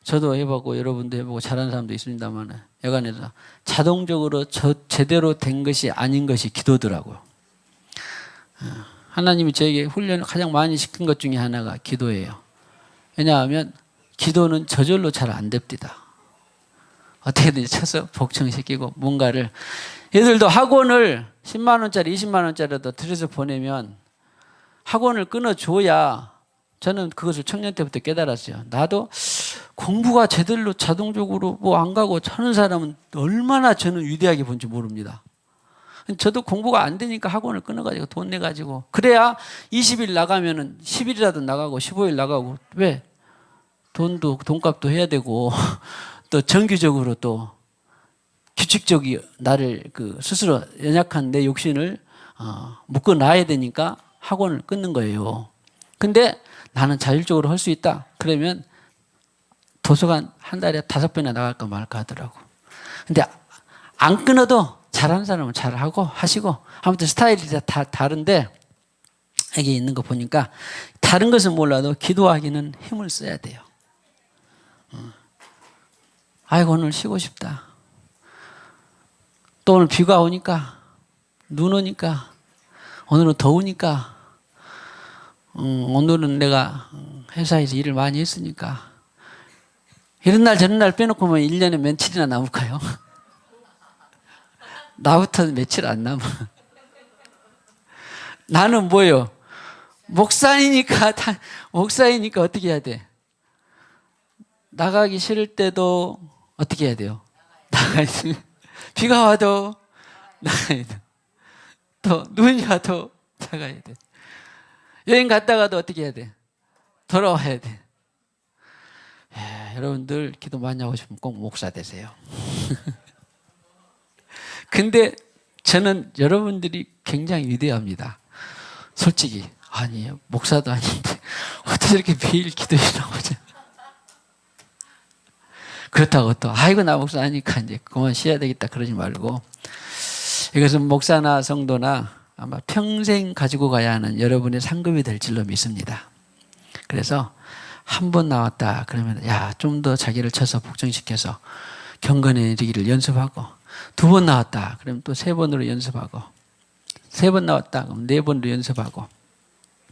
A: 저도 해보고 여러분도 해보고 잘하는 사람도 있습니다만 여간에서 자동적으로 제대로 된 것이 아닌 것이 기도더라고요. 하나님이 저에게 훈련을 가장 많이 시킨 것 중에 하나가 기도예요. 왜냐하면 기도는 저절로 잘 안 됩니다. 어떻게든지 쳐서 복청시키고 뭔가를 얘들도 학원을 10만 원짜리 20만 원짜리라도 들여서 보내면 학원을 끊어줘야 저는 그것을 청년 때부터 깨달았어요. 나도 공부가 제대로 자동적으로 뭐 안 가고 하는 사람은 얼마나 저는 위대하게 본지 모릅니다. 저도 공부가 안 되니까 학원을 끊어가지고 돈 내가지고 그래야 20일 나가면은 10일이라도 나가고 15일 나가고 왜? 돈값도 해야 되고 또 정기적으로 또 규칙적이 나를 스스로 연약한 내 욕심을 묶어 놔야 되니까 학원을 끊는 거예요. 근데 나는 자율적으로 할 수 있다. 그러면 도서관 한 달에 5번이나 나갈까 말까 하더라고. 근데 안 끊어도 잘하는 사람은 잘하고 하시고 아무튼 스타일이 다 다른데 여기 있는 거 보니까 다른 것은 몰라도 기도하기는 힘을 써야 돼요. 아이고 오늘 쉬고 싶다. 또 오늘 비가 오니까 눈 오니까 오늘은 더우니까 오늘은 내가 회사에서 일을 많이 했으니까 이런 날 저런 날 빼놓고 보면 1년에 며칠이나 남을까요? 나부터는 며칠 안 남아. 나는 뭐요? 목사이니까 어떻게 해야 돼? 나가기 싫을 때도 어떻게 해야 돼요? 나가야 돼. 비가 와도 나가야 돼. 또 눈이 와도 나가야 돼. 여행 갔다가도 어떻게 해야 돼? 돌아와야 돼. 여러분들 기도 많이 하고 싶으면 꼭 목사 되세요. 근데 저는 여러분들이 굉장히 위대합니다. 솔직히 아니 목사도 아닌데 어떻게 이렇게 매일 기도해라고 하죠? 그렇다고 또 아이고 나 목사 아니까 이제 그만 쉬어야 되겠다 그러지 말고, 이것은 목사나 성도나 아마 평생 가지고 가야 하는 여러분의 상급이 될 줄로 믿습니다. 그래서 한 번 나왔다 그러면 좀 더 자기를 쳐서 복종시켜서 경건해지기를 연습하고, 두 번 나왔다 그러면 또 3번으로 연습하고, 3번 나왔다 그럼 4번으로 연습하고,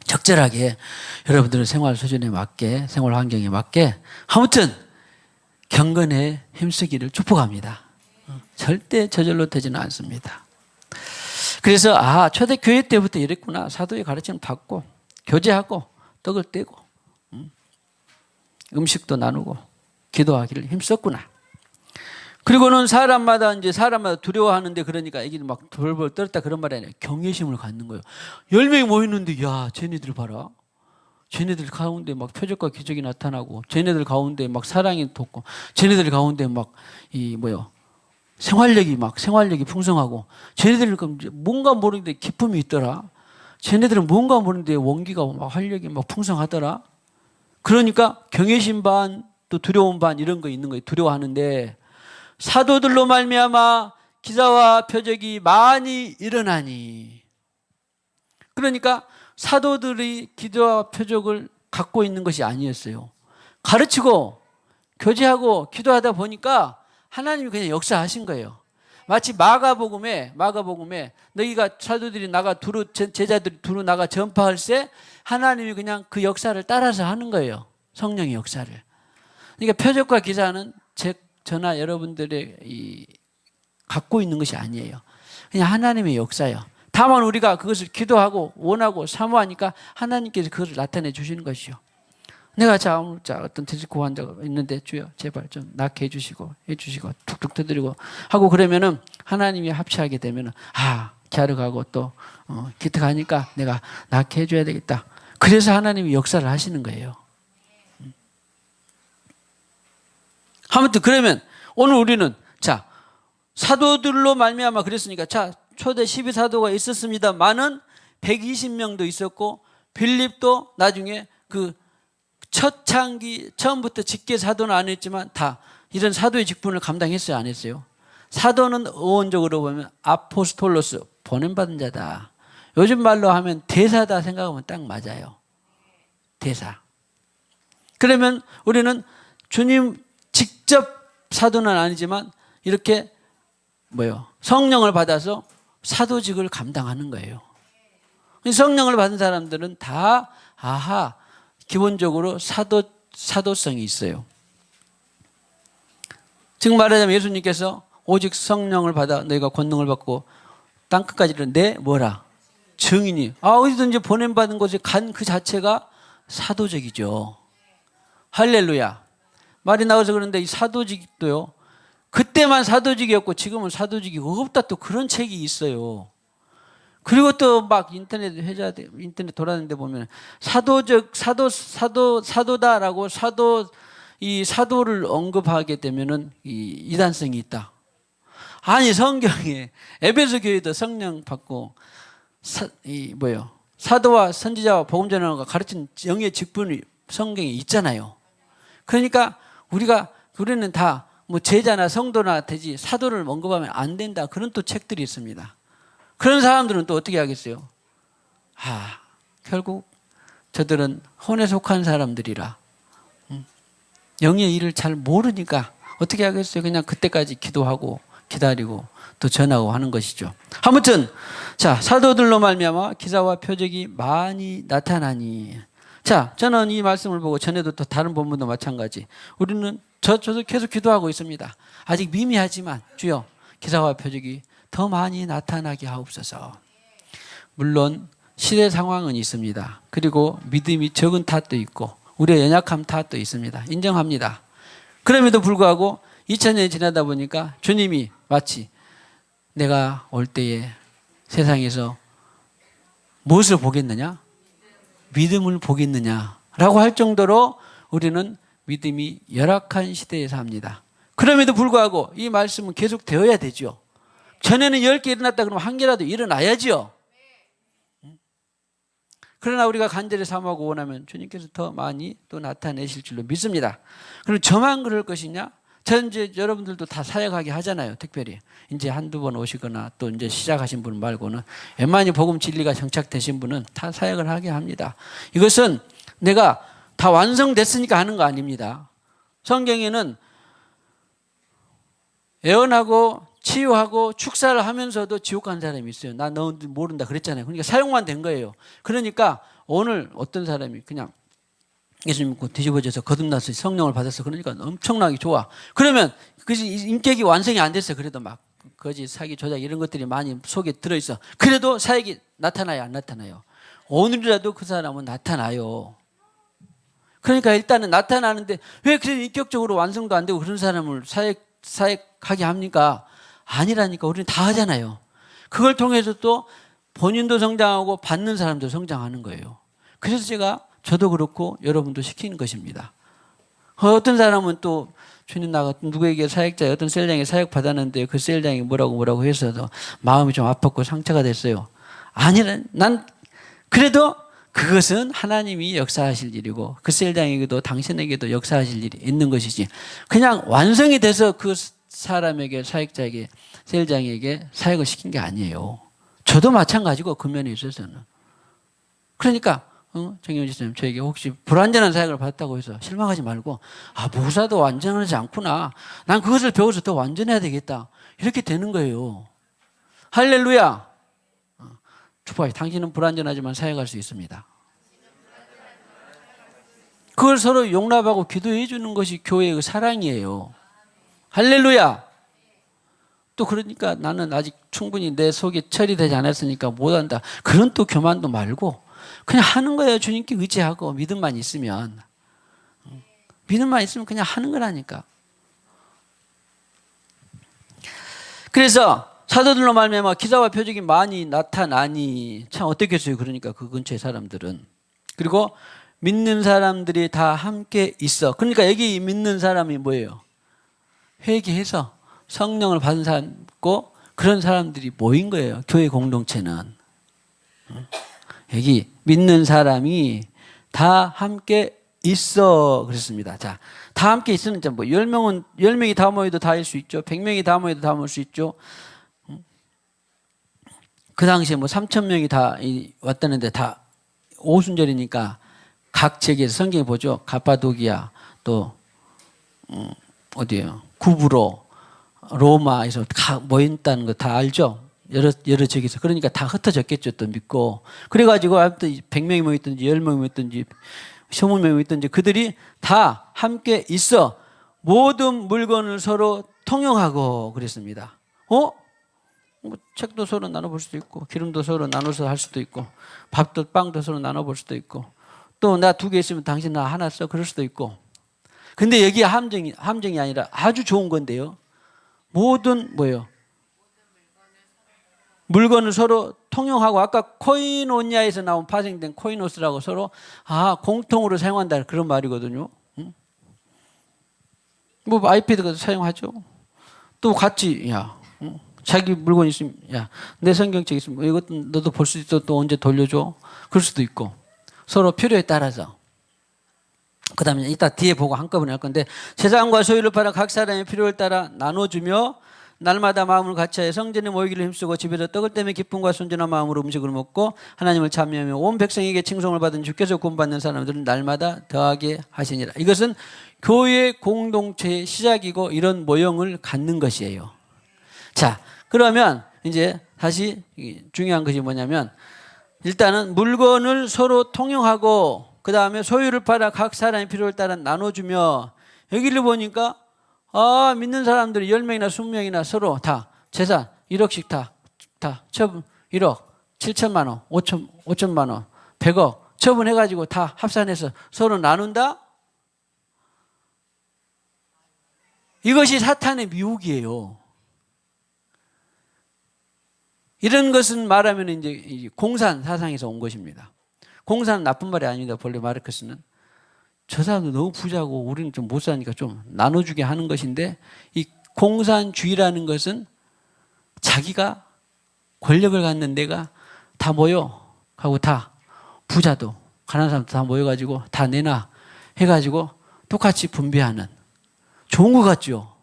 A: 적절하게 여러분들의 생활 수준에 맞게, 생활 환경에 맞게 아무튼 경건에 힘쓰기를 축복합니다. 절대 저절로 되지는 않습니다. 그래서 초대교회 때부터 이랬구나. 사도의 가르침을 받고 교제하고 떡을 떼고 음식도 나누고 기도하기를 힘썼구나. 그리고는 사람마다 두려워하는데, 그러니까 애기들 막 벌벌 떨었다 그런 말이 아니라 경외심을 갖는 거예요. 10명이 모였는데 쟤네들 봐라. 쟤네들 가운데 막 표적과 기적이 나타나고, 쟤네들 가운데 막 사랑이 돋고, 쟤네들 가운데 막 생활력이 풍성하고, 쟤네들은 뭔가 모르는데 기쁨이 있더라. 쟤네들은 뭔가 모르는데 원기가 막 활력이 막 풍성하더라. 그러니까 경외심 반 또 두려움 반 이런 거 있는 거예요. 두려워하는데 사도들로 말미암아 기사와 표적이 많이 일어나니. 그러니까 사도들이 기도와 표적을 갖고 있는 것이 아니었어요. 가르치고 교제하고 기도하다 보니까 하나님이 그냥 역사하신 거예요. 마치 마가복음에 너희가 사도들이 제자들이 두루 나가 전파할 때 하나님이 그냥 그 역사를 따라서 하는 거예요. 성령의 역사를. 그러니까 표적과 기사는 저나 여러분들의 갖고 있는 것이 아니에요. 그냥 하나님의 역사예요. 다만 우리가 그것을 기도하고 원하고 사모하니까 하나님께서 그것을 나타내 주시는 것이요. 내가 어떤 디스코 환자가 있는데 주여 제발 좀 낫게 해주시고 툭툭 두드리고 하고 그러면은 하나님이 합치하게 되면은 기하러 가고 또 기특하니까 내가 낫게 해줘야 되겠다. 그래서 하나님이 역사를 하시는 거예요. 아무튼 그러면 오늘 우리는 사도들로 말미암아 그랬으니까 초대 12사도가 있었습니다만은 120명도 있었고, 빌립도 나중에 첫 창기 처음부터 직계 사도는 안 했지만 다 이런 사도의 직분을 감당했어요, 안 했어요? 사도는 어원적으로 보면 아포스톨로스, 보냄받은 자다. 요즘 말로 하면 대사다 생각하면 딱 맞아요. 대사. 그러면 우리는 주님 직접 사도는 아니지만 이렇게 성령을 받아서 사도직을 감당하는 거예요. 성령을 받은 사람들은 다 기본적으로 사도성이 있어요. 즉 말하자면 예수님께서 오직 성령을 받아 너희가 권능을 받고 땅끝까지 이르는 증인이. 어디든지 보냄받은 곳에 간 그 자체가 사도직이죠. 할렐루야. 말이 나와서 그런데 이 사도직도요, 그때만 사도직이었고 지금은 사도직이 없다, 또 그런 책이 있어요. 그리고 또 막 인터넷 돌아다니는데 보면 사도다라고 사도를 언급하게 되면은 이단성이 있다. 아니 성경에 에베소 교회도 성령 받고 사도와 선지자와 복음 전하는 거 가르친 영의 직분이 성경에 있잖아요. 그러니까 우리는 다 제자나 성도나 되지 사도를 언급하면 안 된다, 그런 또 책들이 있습니다. 그런 사람들은 또 어떻게 하겠어요? 결국 저들은 혼에 속한 사람들이라 영의 일을 잘 모르니까 어떻게 하겠어요? 그냥 그때까지 기도하고 기다리고 또 전하고 하는 것이죠. 아무튼 자, 사도들로 말미암아 기사와 표적이 많이 나타나니. 자, 저는 이 말씀을 보고 전에도 또 다른 본문도 마찬가지. 우리는 저도 계속 기도하고 있습니다. 아직 미미하지만 주여 기사와 표적이 더 많이 나타나게 하옵소서. 물론 시대 상황은 있습니다. 그리고 믿음이 적은 탓도 있고 우리의 연약함 탓도 있습니다. 인정합니다. 그럼에도 불구하고 2000년이 지나다 보니까 주님이 마치 내가 올 때에 세상에서 무엇을 보겠느냐? 믿음을 보겠느냐라고 할 정도로 우리는 믿음이 열악한 시대에 삽니다. 그럼에도 불구하고 이 말씀은 계속 되어야 되죠. 전에는 10개 일어났다 그러면 1개라도 일어나야죠. 그러나 우리가 간절히 사모하고 원하면 주님께서 더 많이 또 나타내실 줄로 믿습니다. 그럼 저만 그럴 것이냐? 전 이제 여러분들도 다 사역하게 하잖아요. 특별히 이제 한두 번 오시거나 또 이제 시작하신 분 말고는 웬만히 복음 진리가 정착되신 분은 다 사역을 하게 합니다. 이것은 내가 다 완성됐으니까 하는 거 아닙니다. 성경에는 애원하고 치유하고 축사를 하면서도 지옥 간 사람이 있어요. 나 너 모른다 그랬잖아요. 그러니까 사용만 된 거예요. 그러니까 오늘 어떤 사람이 그냥 예수님 믿고 뒤집어져서 거듭나서 성령을 받아서 그러니까 엄청나게 좋아. 그러면 그 인격이 완성이 안 됐어요. 그래도 막 거짓, 사기, 조작 이런 것들이 많이 속에 들어있어. 그래도 사역이 나타나요, 안 나타나요? 오늘이라도 그 사람은 나타나요. 그러니까 일단은 나타나는데 왜 그런 인격적으로 완성도 안 되고 그런 사람을 사역하게 합니까? 아니라니까. 우리는 다 하잖아요. 그걸 통해서 또 본인도 성장하고 받는 사람도 성장하는 거예요. 그래서 저도 그렇고 여러분도 시키는 것입니다. 어떤 사람은 또 주님 나 누구에게 사역자에 어떤 셀장에 사역 받았는데 그 셀장이 뭐라고 해서 마음이 좀 아팠고 상처가 됐어요. 난 그래도 그것은 하나님이 역사하실 일이고 그 셀장에게도 당신에게도 역사하실 일이 있는 것이지 그냥 완성이 돼서 그 사람에게 사역자에게 셀장에게 사역을 시킨 게 아니에요. 저도 마찬가지고 그 면에 있어서는. 그러니까 정경진 선생님 저에게 혹시 불완전한 사역을 받았다고 해서 실망하지 말고 목사도 완전하지 않구나. 난 그것을 배워서 더 완전해야 되겠다. 이렇게 되는 거예요. 할렐루야. 주파이 당신은 불완전하지만 사역할 수 있습니다. 그걸 서로 용납하고 기도해 주는 것이 교회의 사랑이에요. 할렐루야. 또 그러니까 나는 아직 충분히 내 속이 처리되지 않았으니까 못한다. 그런 또 교만도 말고 그냥 하는 거예요. 주님께 의지하고 믿음만 있으면. 믿음만 있으면 그냥 하는 거라니까. 그래서 사도들로 말미암아 기사와 표적이 많이 나타나니 참 어떻겠어요. 그러니까 그 근처의 사람들은. 그리고 믿는 사람들이 다 함께 있어. 그러니까 여기 믿는 사람이 뭐예요? 회개해서 성령을 받은 사람 있고 그런 사람들이 모인 거예요. 교회 공동체는. 여기 믿는 사람이 다 함께 있어 그랬습니다. 자, 다 함께 있으면 뭐 10명이 다 모여도 다일 수 있죠. 100명이 다 모여도 다 모일 수 있죠. 그 당시에 뭐 3,000명이 다 왔다는데 다 오순절이니까 각 지역에서 성경에 보죠. 가파도기아 또 어디예요? 구브로 로마에서 다 모인다는 거 다 알죠? 여러 지역에서. 그러니까 다 흩어졌겠죠. 또 믿고. 그래가지고 100명이 모였든지 10명이 모였든지 20명이 모였든지 그들이 다 함께 있어 모든 물건을 서로 통용하고 그랬습니다. 뭐 책도 서로 나눠볼 수도 있고 기름도 서로 나눠서 할 수도 있고 빵도 서로 나눠볼 수도 있고 또 나 2개 있으면 당신 나 하나 써 그럴 수도 있고. 근데 여기에 함정이 아니라 아주 좋은 건데요. 모든 뭐예요? 물건을 서로 통용하고 아까 코이노니아에서 나온 파생된 코이노스라고 서로 공통으로 사용한다 그런 말이거든요. 뭐 아이패드도 사용하죠. 또 같이 자기 물건 있으면 내 성경책 있으면 이것도 너도 볼 수 있어 또 언제 돌려줘 그럴 수도 있고 서로 필요에 따라서. 그 다음에 이따 뒤에 보고 한꺼번에 할 건데 재산과 소유를 팔아 각 사람의 필요를 따라 나눠주며 날마다 마음을 같이하여 성전에 모이기를 힘쓰고 집에서 떡을 떼며 기쁨과 순전한 마음으로 음식을 먹고 하나님을 찬미하며 온 백성에게 칭송을 받은 주께서 구원받는 사람들은 날마다 더하게 하시니라. 이것은 교회 공동체의 시작이고 이런 모형을 갖는 것이에요. 자, 그러면 이제 다시 중요한 것이 뭐냐면 일단은 물건을 서로 통용하고 그 다음에 소유를 팔아 각 사람의 필요를 따라 나눠주며 여기를 보니까 믿는 사람들이 10명이나 20명이나 서로 다 재산 1억씩 다 처분 1억 7천만 원 5천만 원 100억 처분해가지고 다 합산해서 서로 나눈다? 이것이 사탄의 미혹이에요. 이런 것은 말하면 이제 공산 사상에서 온 것입니다. 공산은 나쁜 말이 아닙니다. 본래 마르크스는 저 사람도 너무 부자고 우리는 좀 못 사니까 좀 나눠주게 하는 것인데 이 공산주의라는 것은 자기가 권력을 갖는 데가 다 모여 하고 다 부자도 가난한 사람도 다 모여가지고 다 내놔 해가지고 똑같이 분배하는 좋은 것 같죠.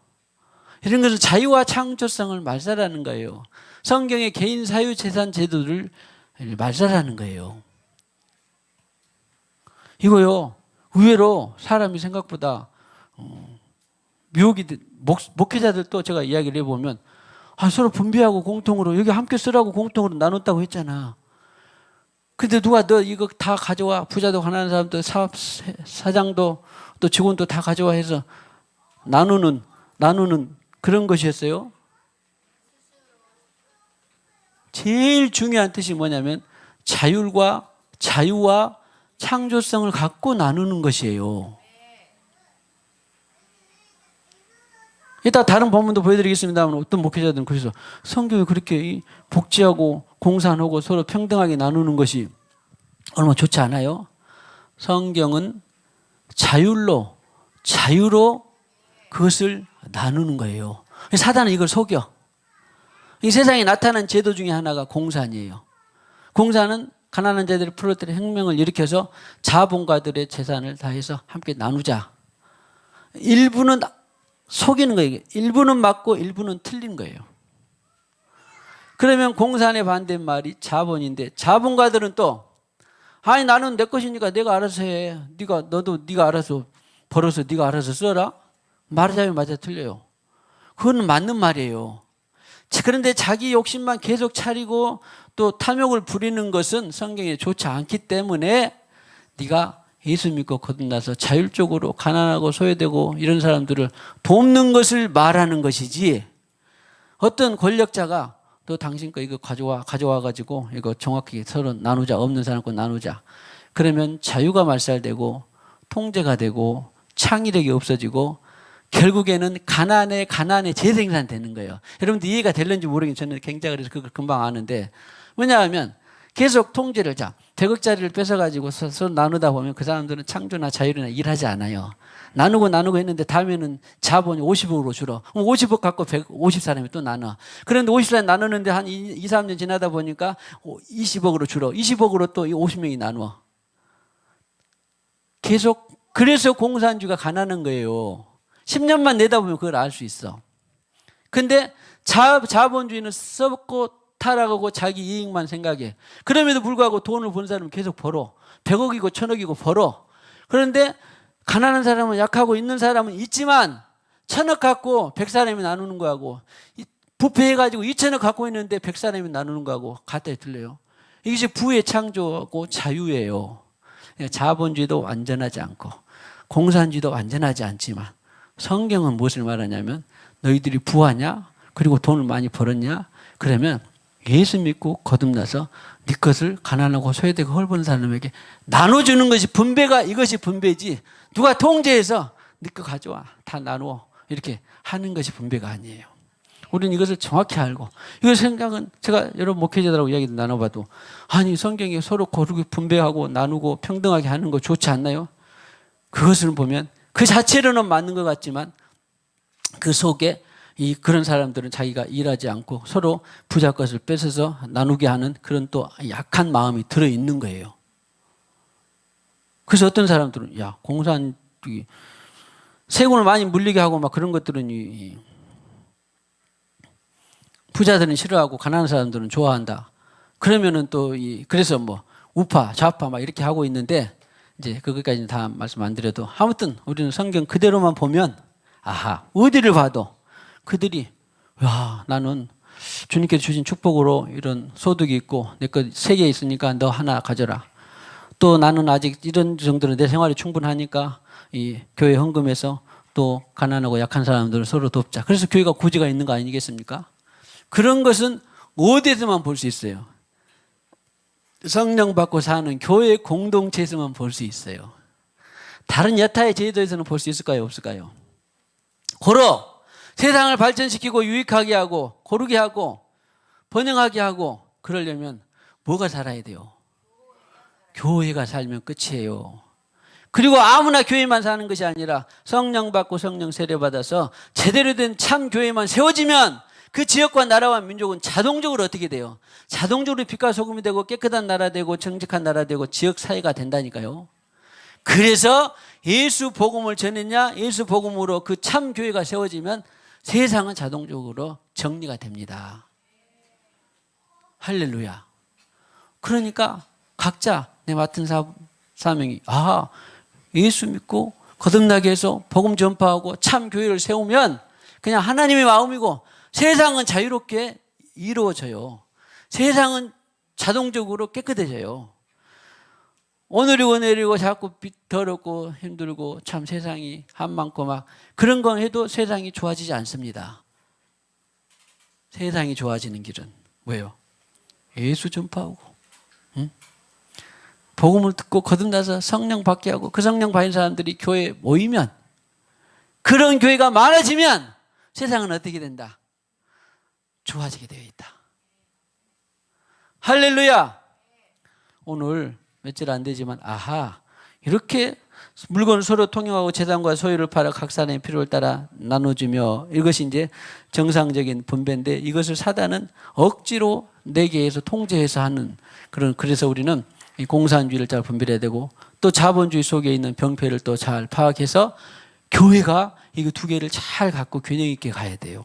A: 이런 것은 자유와 창조성을 말살하는 거예요. 성경의 개인 사유재산 제도를 말살하는 거예요. 이거요 의외로 사람이 생각보다 미혹이 목회자들도 제가 이야기를 해보면 서로 분배하고 공통으로 여기 함께 쓰라고 공통으로 나눴다고 했잖아. 근데 누가 너 이거 다 가져와 부자도 가난한 사람도 사장도 또 직원도 다 가져와 해서 나누는 그런 것이었어요. 제일 중요한 뜻이 뭐냐면 자유와 창조성을 갖고 나누는 것이에요. 이따 다른 본문도 보여드리겠습니다만 어떤 목회자들은 그래서 성경이 그렇게 복지하고 공산하고 서로 평등하게 나누는 것이 얼마나 좋지 않아요? 성경은 자유로 그것을 나누는 거예요. 사단은 이걸 속여. 이 세상에 나타난 제도 중에 하나가 공산이에요. 공산은 가난한 자들을 풀어뜨려 혁명을 일으켜서 자본가들의 재산을 다해서 함께 나누자. 일부는 속이는 거예요. 일부는 맞고 일부는 틀린 거예요. 그러면 공산의 반대말이 자본인데 자본가들은 또 나는 내 것이니까 내가 알아서 해. 너도 네가 알아서 벌어서 네가 알아서 써라. 말하자면 맞아 틀려요. 그건 맞는 말이에요. 그런데 자기 욕심만 계속 차리고 또 탐욕을 부리는 것은 성경에 좋지 않기 때문에 네가 예수 믿고 거듭나서 자율적으로 가난하고 소외되고 이런 사람들을 돕는 것을 말하는 것이지 어떤 권력자가 너 당신 거 이거 가져와 가지고 이거 정확히 서로 나누자. 없는 사람 거 나누자. 그러면 자유가 말살되고 통제가 되고 창의력이 없어지고 결국에는 가난에 재생산되는 거예요. 여러분들 이해가 될는지 모르겠는데 저는 굉장히 그래서 그걸 금방 아는데 왜냐하면 계속 통제를 100억짜리를 뺏어가지고 서로 나누다 보면 그 사람들은 창조나 자유나 일하지 않아요. 나누고 했는데 다음에는 자본이 50억으로 줄어. 그럼 50억 갖고 150사람이 또 나눠. 그런데 50사람이 나누는데 한 2, 3년 지나다 보니까 20억으로 줄어. 20억으로 또 50명이 나누어. 계속 그래서 공산주의가 가난한 거예요. 10년만 내다 보면 그걸 알 수 있어. 근데 자본주의는 썩고 타락하고 자기 이익만 생각해. 그럼에도 불구하고 돈을 번 사람은 계속 벌어. 100억이고 1000억이고 벌어. 그런데 가난한 사람은 약하고 있는 사람은 있지만 1000억 갖고 100사람이 나누는 거하고 부패해가지고 2000억 갖고 있는데 100사람이 나누는 거하고 같다에 틀려요. 이것이 부의 창조고 자유예요. 자본주의도 완전하지 않고 공산주의도 완전하지 않지만 성경은 무엇을 말하냐면 너희들이 부하냐? 그리고 돈을 많이 벌었냐? 그러면 예수 믿고 거듭나서 네 것을 가난하고 소외되고 헐벗은 사람에게 나눠주는 것이 분배가 이것이 분배지 누가 통제해서 네 거 가져와 다 나누어 이렇게 하는 것이 분배가 아니에요. 우리는 이것을 정확히 알고 이 생각은 제가 여러 목회자들하고 이야기도 나눠봐도 성경에 서로 고르게 분배하고 나누고 평등하게 하는 거 좋지 않나요? 그것을 보면 그 자체로는 맞는 것 같지만 그 속에 그런 사람들은 자기가 일하지 않고 서로 부자 것을 뺏어서 나누게 하는 그런 또 약한 마음이 들어있는 거예요. 그래서 어떤 사람들은 공산주의 세금을 많이 물리게 하고 막 그런 것들은 부자들은 싫어하고 가난한 사람들은 좋아한다. 그러면은 또 그래서 뭐 우파 좌파 막 이렇게 하고 있는데 이제 그것까지는 다 말씀 안 드려도 아무튼 우리는 성경 그대로만 보면 어디를 봐도 그들이 야, 나는 주님께서 주신 축복으로 이런 소득이 있고 내 거 3개 있으니까 너 하나 가져라. 또 나는 아직 이런 정도로 내 생활이 충분하니까 이 교회 헌금해서 또 가난하고 약한 사람들을 서로 돕자. 그래서 교회가 구제가 있는 거 아니겠습니까? 그런 것은 어디에서만 볼 수 있어요? 성령 받고 사는 교회 공동체에서만 볼 수 있어요. 다른 여타의 제도에서는 볼 수 있을까요? 없을까요? 고로 세상을 발전시키고 유익하게 하고 고르게 하고 번영하게 하고 그러려면 뭐가 살아야 돼요? 교회가 살면 끝이에요. 그리고 아무나 교회만 사는 것이 아니라 성령 받고 성령 세례 받아서 제대로 된 참 교회만 세워지면 그 지역과 나라와 민족은 자동적으로 어떻게 돼요? 자동적으로 빛과 소금이 되고 깨끗한 나라 되고 정직한 나라 되고 지역 사회가 된다니까요. 그래서 예수 복음을 전했냐? 예수 복음으로 그 참 교회가 세워지면 세상은 자동적으로 정리가 됩니다. 할렐루야. 그러니까 각자 내 맡은 사명이 예수 믿고 거듭나게 해서 복음 전파하고 참 교회를 세우면 그냥 하나님의 마음이고 세상은 자유롭게 이루어져요. 세상은 자동적으로 깨끗해져요. 오늘이고 내일이고 자꾸 더럽고 힘들고 참 세상이 한많고 막 그런 건 해도 세상이 좋아지지 않습니다. 세상이 좋아지는 길은 왜요? 예수 전파하고 복음을 듣고 거듭나서 성령 받게 하고 그 성령 받은 사람들이 교회에 모이면 그런 교회가 많아지면 세상은 어떻게 된다? 좋아지게 되어 있다. 할렐루야. 오늘 며칠 안 되지만 이렇게 물건을 서로 통용하고 재산과 소유를 팔아 각 사람의 필요를 따라 나눠주며 이것이 이제 정상적인 분배인데 이것을 사단은 억지로 내게 해서 통제해서 하는 그래서 우리는 이 공산주의를 잘 분별해야 되고 또 자본주의 속에 있는 병폐를 또 잘 파악해서 교회가 이거 두 개를 잘 갖고 균형 있게 가야 돼요.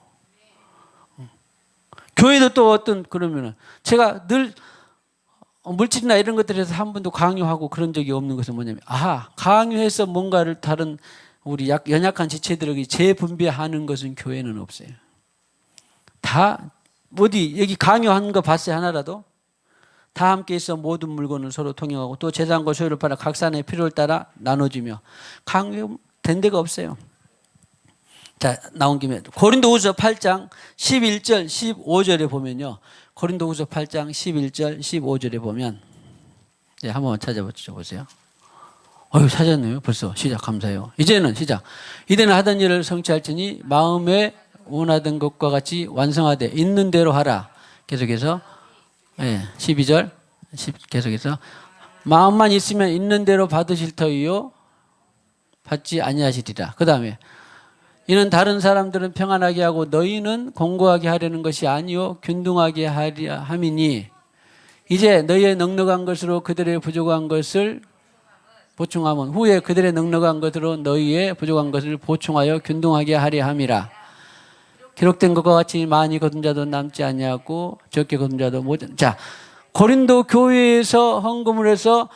A: 교회도 또 그러면은 제가 늘 물질이나 이런 것들에서 한 번도 강요하고 그런 적이 없는 것은 뭐냐면 강요해서 뭔가를 다른 우리 연약한 지체들에게 재분배하는 것은 교회는 없어요. 다 여기 강요한 거 봤어요? 하나라도? 다 함께 있어 모든 물건을 서로 통용하고 또 재산과 소유를 팔아 각 사람의 필요를 따라 나눠주며 강요된 데가 없어요. 자, 나온 김에 고린도후서 8장 11절 15절에 보면요. 고린도후서 8장 11절 15절에 보면 한번 찾아보세요. 찾았네요. 벌써 시작. 감사해요. 이제는 시작. 이제는 하던 일을 성취할지니 마음에 원하던 것과 같이 완성하되 있는 대로 하라. 계속해서 12절 계속해서 마음만 있으면 있는 대로 받으실 터이요 받지 아니하시리라. 그 다음에 이는 다른 사람들은 평안하게 하고 너희는 공고하게 하려는 것이 아니요 균등하게 하려 함이니 이제 너희의 넉넉한 것으로 그들의 부족한 것을 보충하면 후에 그들의 넉넉한 것으로 너희의 부족한 것을 보충하여 균등하게 하려 함이라. 기록된 것과 같이 많이 거둔 자도 남지 아니하고 적게 거둔 자도 못. 자, 고린도 교회에서 헌금을 해서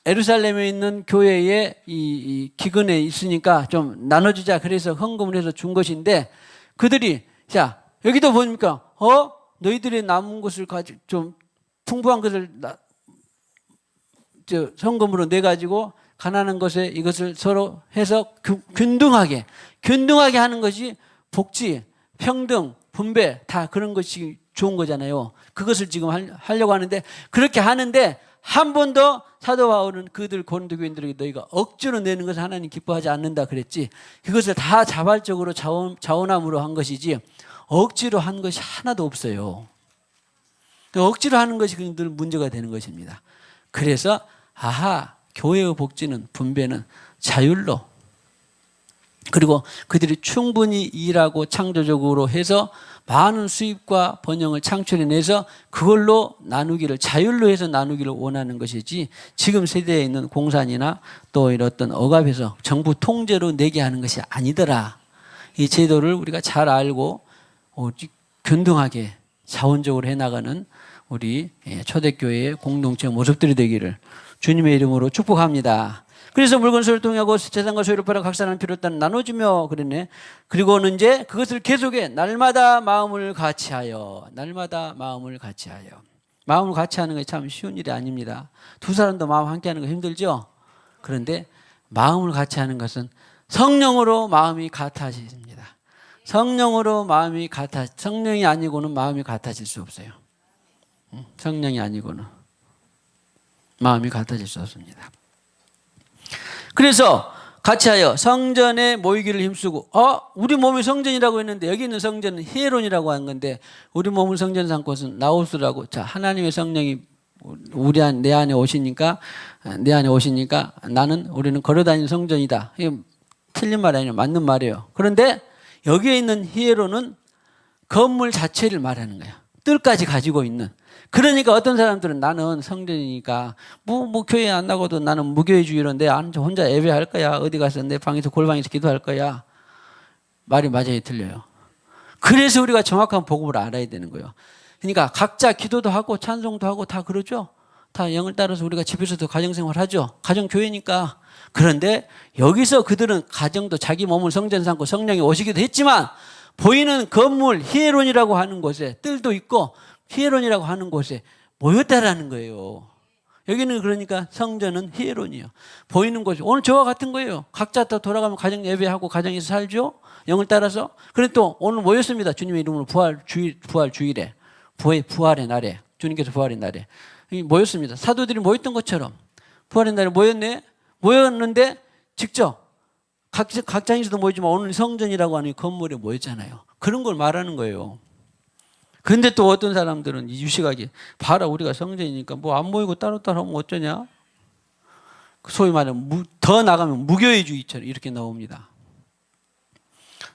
A: 예루살렘에 있는 교회에 이 기근에 있으니까 좀 나눠주자. 그래서 헌금을 해서 준 것인데 그들이 여기도 보니까 너희들이 남은 것을 가지고 좀 풍부한 것을 헌금으로 내 가지고 가난한 것에 이것을 서로 해서 균등하게 하는 것이 복지, 평등, 분배 다 그런 것이 좋은 거잖아요. 그것을 지금 하려고 하는데 그렇게 하는데 한 번도 사도 바울은 그들 고린도 교인들에게 너희가 억지로 내는 것을 하나님 기뻐하지 않는다 그랬지. 그것을 다 자발적으로 자원함으로 한 것이지 억지로 한 것이 하나도 없어요. 억지로 하는 것이 늘 문제가 되는 것입니다. 그래서 교회의 복지는 분배는 자율로 그리고 그들이 충분히 일하고 창조적으로 해서 많은 수입과 번영을 창출해내서 그걸로 나누기를 자율로 해서 나누기를 원하는 것이지 지금 세대에 있는 공산이나 또 이런 어떤 억압에서 정부 통제로 내게 하는 것이 아니더라. 이 제도를 우리가 잘 알고 균등하게 자원적으로 해나가는 우리 초대교회의 공동체 모습들이 되기를 주님의 이름으로 축복합니다. 그래서 물건 소유를 동의하고 재산과 소유를 팔아 각 사람 필요에 따라 나눠주며 그랬네. 그리고는 이제 그것을 계속해 날마다 마음을 같이하여, 날마다 마음을 같이하여. 마음을 같이하는 것이 참 쉬운 일이 아닙니다. 두 사람도 마음 함께하는 거 힘들죠. 그런데 마음을 같이하는 것은 성령으로 마음이 같아집니다. 성령으로 마음이 같아, 성령이 아니고는 마음이 같아질 수 없어요. 성령이 아니고는 마음이 같아질 수 없습니다. 그래서 같이하여 성전에 모이기를 힘쓰고, 우리 몸이 성전이라고 했는데 여기 있는 성전은 히에론이라고 하는 건데, 우리 몸을 성전 삼고서 나우스라고. 자, 하나님의 성령이 내 안에 오시니까 우리는 걸어다니는 성전이다. 이게 틀린 말이 아니에요. 맞는 말이에요. 그런데 여기에 있는 히에론은 건물 자체를 말하는 거예요. 뜰까지 가지고 있는. 그러니까 어떤 사람들은 나는 성전이니까 뭐 교회 안 나가도 나는 무교회주의로인데 혼자 예배할 거야. 어디 가서 내 방에서 골방에서 기도할 거야. 말이 맞아요, 틀려요. 그래서 우리가 정확한 복음을 알아야 되는 거예요. 그러니까 각자 기도도 하고 찬송도 하고 다 그러죠. 다 영을 따라서 우리가 집에서도 가정생활 하죠. 가정교회니까. 그런데 여기서 그들은 가정도 자기 몸을 성전 삼고 성령이 오시기도 했지만 보이는 건물 히에론이라고 하는 곳에 뜰도 있고 히에론이라고 하는 곳에 모였다라는 거예요. 여기는 그러니까 성전은 히에론이에요. 보이는 곳이 오늘 저와 같은 거예요. 각자 다 돌아가면 가정 예배하고 가정에서 살죠. 영을 따라서. 그런데 또 오늘 모였습니다. 주님의 이름으로 부활주일에 부활의 날에 주님께서 부활의 날에 모였습니다. 사도들이 모였던 것처럼 부활의 날에 모였는데 직접 각장에서도 모이지만 오늘 성전이라고 하는 건물에 모였잖아요. 그런 걸 말하는 거예요. 근데 또 어떤 사람들은 유식하게 봐라 우리가 성전이니까 뭐 안 모이고 따로따로 하면 어쩌냐. 소위 말하면 더 나가면 무교회주의처럼 이렇게 나옵니다.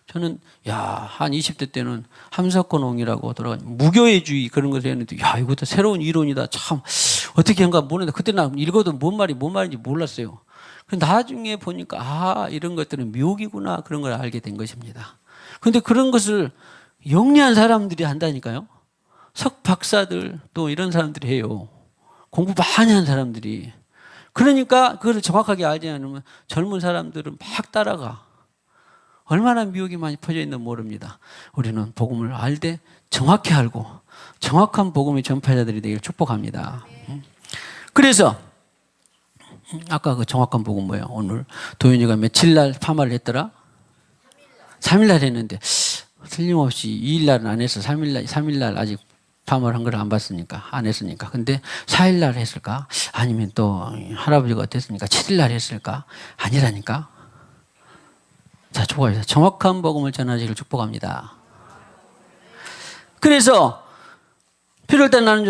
A: 저는 한 20대 때는 함석권옹이라고 돌아가니 무교회주의 그런 것을 했는데 이것도 새로운 이론이다. 참 어떻게 한가 모르는데 그때 나 읽어도 뭔 말인지 몰랐어요. 나중에 보니까 이런 것들은 묘기구나 그런 걸 알게 된 것입니다. 그런데 그런 것을 영리한 사람들이 한다니까요. 석 박사들 또 이런 사람들이 해요. 공부 많이 한 사람들이. 그러니까 그걸 정확하게 알지 않으면 젊은 사람들은 막 따라가. 얼마나 미혹이 많이 퍼져 있는지 모릅니다. 우리는 복음을 알 때 정확히 알고 정확한 복음의 전파자들이 되기를 축복합니다. 그래서 아까 그 정확한 복음 뭐예요? 오늘 도윤이가 며칠 날 파마를 했더라? 3일 날 했는데 틀림없이 2일 날은 안 해서 3일 날 아직 파마를 한 걸 안 봤으니까 안 했으니까. 근데 4일 날 했을까? 아니면 또 할아버지가 어땠습니까? 7일 날 했을까? 아니라니까. 자, 축복합니다. 정확한 복음을 전하시기를 축복합니다. 그래서 필요할 때 나는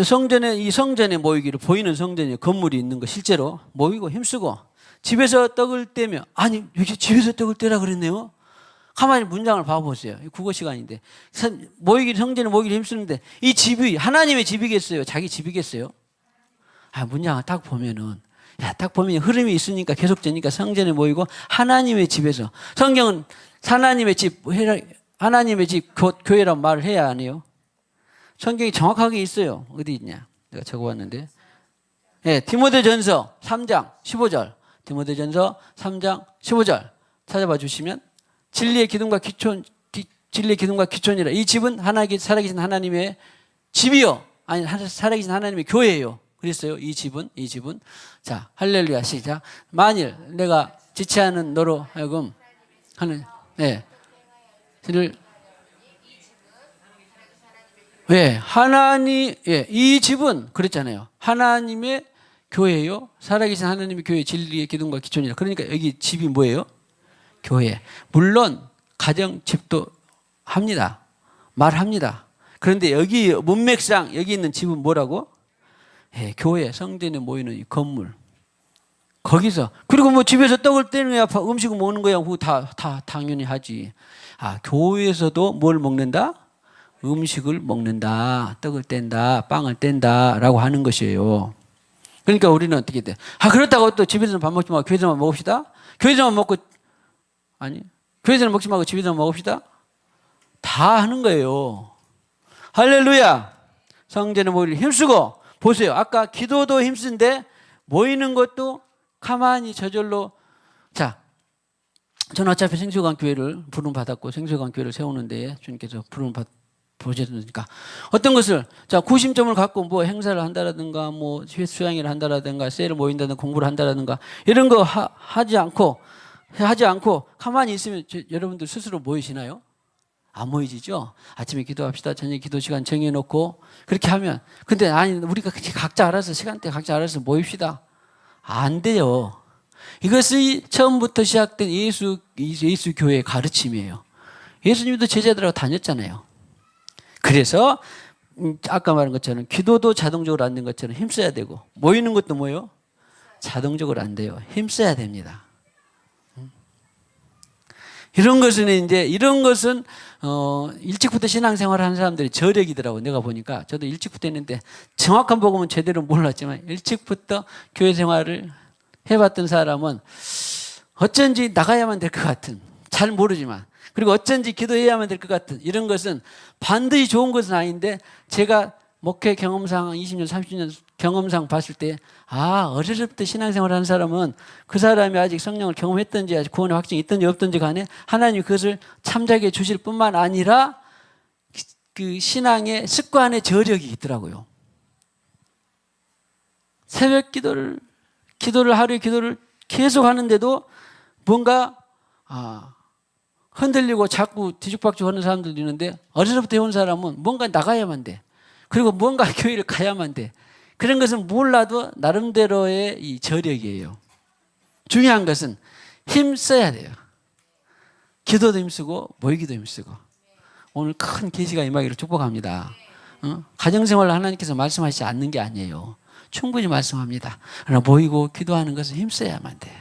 A: 이 성전에 모이기를 보이는 성전에 건물이 있는 거 실제로 모이고 힘쓰고 집에서 떡을 떼며 아니 여기 집에서 떡을 떼라 그랬네요. 가만히 문장을 봐보세요. 국어 시간인데 성전에 모이기를 힘쓰는데 이 집이 하나님의 집이겠어요? 자기 집이겠어요? 문장을 딱 보면은 딱 보면 흐름이 있으니까 계속되니까 성전에 모이고 하나님의 집에서 성경은 하나님의 집 교회란 말을 해야 안 해요? 성경이 정확하게 있어요. 어디 있냐? 내가 적어왔는데. 디모데전서 3장 15절. 디모데전서 3장 15절 찾아봐 주시면 진리의 기둥과 기촌이라 이 집은 살아계신 하나님의 집이요. 아니 살아계신 하나님의 교회예요. 그랬어요. 이 집은 자 할렐루야 시작. 만일 내가 지체하는 너로 하여금 하는 이 집은 그랬잖아요. 하나님의 교회요. 살아계신 하나님의 교회 진리의 기둥과 기촌이라. 그러니까 여기 집이 뭐예요? 교회. 물론 가정 집도 합니다. 말합니다. 그런데 여기 문맥상 여기 있는 집은 뭐라고? 교회 성전에 모이는 이 건물. 거기서 그리고 뭐 집에서 떡을 떼는 거야 음식을 먹는 거야 그거 다 당연히 하지. 교회에서도 뭘 먹는다? 음식을 먹는다. 떡을 뗀다. 빵을 뗀다라고 하는 것이에요. 그러니까 우리는 어떻게 돼? 그렇다고 또 집에서는 밥 먹지 말고 교회에서만 먹읍시다. 교회에서만 먹지 말고 집에서만 먹읍시다. 다 하는 거예요. 할렐루야. 성전에 모이를 힘쓰고 보세요. 아까 기도도 힘쓴데 모이는 것도 가만히 저절로 자, 저는 어차피 생수관 교회를 부름 받았고 생수관 교회를 세우는 데에 주님께서 부름 보셨으니까 어떤 것을 자 구심점을 갖고 뭐 행사를 한다라든가 뭐 수양회를 한다라든가 세일을 모인다든가 공부를 한다라든가 이런 거 하지 않고 가만히 있으면 여러분들 스스로 모이시나요? 안 모이지죠? 아침에 기도합시다. 저녁에 기도 시간 정해놓고 그렇게 하면 근데 아니 우리가 각자 알아서 시간대 각자 알아서 모입시다. 안 돼요. 이것이 처음부터 시작된 예수 교회의 가르침이에요. 예수님도 제자들하고 다녔잖아요. 그래서 아까 말한 것처럼 기도도 자동적으로 안 된 것처럼 힘써야 되고 모이는 것도 뭐예요? 자동적으로 안 돼요. 힘써야 됩니다. 이런 것은 일찍부터 신앙생활을 하는 사람들이 저력이더라고. 내가 보니까 저도 일찍부터 했는데 정확한 복음은 제대로 몰랐지만 일찍부터 교회 생활을 해봤던 사람은 어쩐지 나가야만 될 것 같은 잘 모르지만 그리고 어쩐지 기도해야만 될 것 같은 이런 것은 반드시 좋은 것은 아닌데 제가 목회 경험상 20년 30년 경험상 봤을 때 어릴 때부터 신앙생활을 하는 사람은 그 사람이 아직 성령을 경험했든지 아직 구원의 확증이 있든지 없든지 간에 하나님이 그것을 참작해 주실 뿐만 아니라 그 신앙의 습관의 저력이 있더라고요. 새벽 기도를 하루에 기도를 계속 하는데도 뭔가 흔들리고 자꾸 뒤죽박죽 하는 사람들도 있는데 어려서부터 해온 사람은 뭔가 나가야만 돼. 그리고 뭔가 교회를 가야만 돼. 그런 것은 몰라도 나름대로의 이 저력이에요. 중요한 것은 힘써야 돼요. 기도도 힘쓰고 모이기도 힘쓰고. 오늘 큰 계시가 임하기를 축복합니다. 가정생활을 하나님께서 말씀하시지 않는 게 아니에요. 충분히 말씀합니다. 그러나 모이고 기도하는 것은 힘써야만 돼.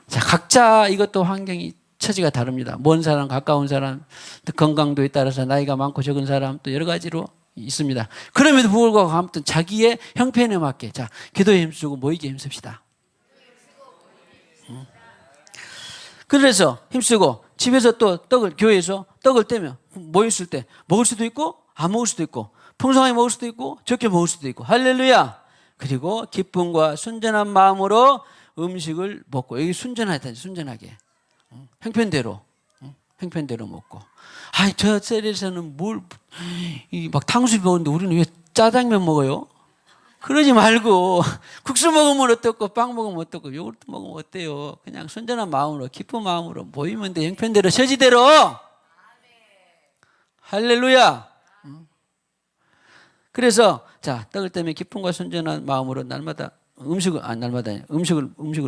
A: 자, 각자 이것도 환경이 처지가 다릅니다. 먼 사람, 가까운 사람, 또 건강도에 따라서 나이가 많고 적은 사람 또 여러 가지로 있습니다. 그럼에도 불구하고 아무튼 자기의 형편에 맞게 자 기도에 힘쓰고 모이기에 힘씁시다. 그래서 힘쓰고 집에서 또 교회에서 떡을 떼면 모였을 때 먹을 수도 있고 안 먹을 수도 있고 풍성하게 먹을 수도 있고 적게 먹을 수도 있고 할렐루야. 그리고 기쁨과 순전한 마음으로 음식을 먹고 여기 순전하게 형편대로 먹고 저 셀에서는 막 탕수육 먹는데 우리는 왜 짜장면 먹어요? 그러지 말고 국수 먹으면 어떻고 빵 먹으면 어떻고 요구르트 먹으면 어때요? 그냥 순전한 마음으로 기쁜 마음으로 모이면 돼. 형편대로 처지대로 할렐루야. 그래서 자 떡을 떼면 기쁨과 순전한 마음으로 날마다 음식을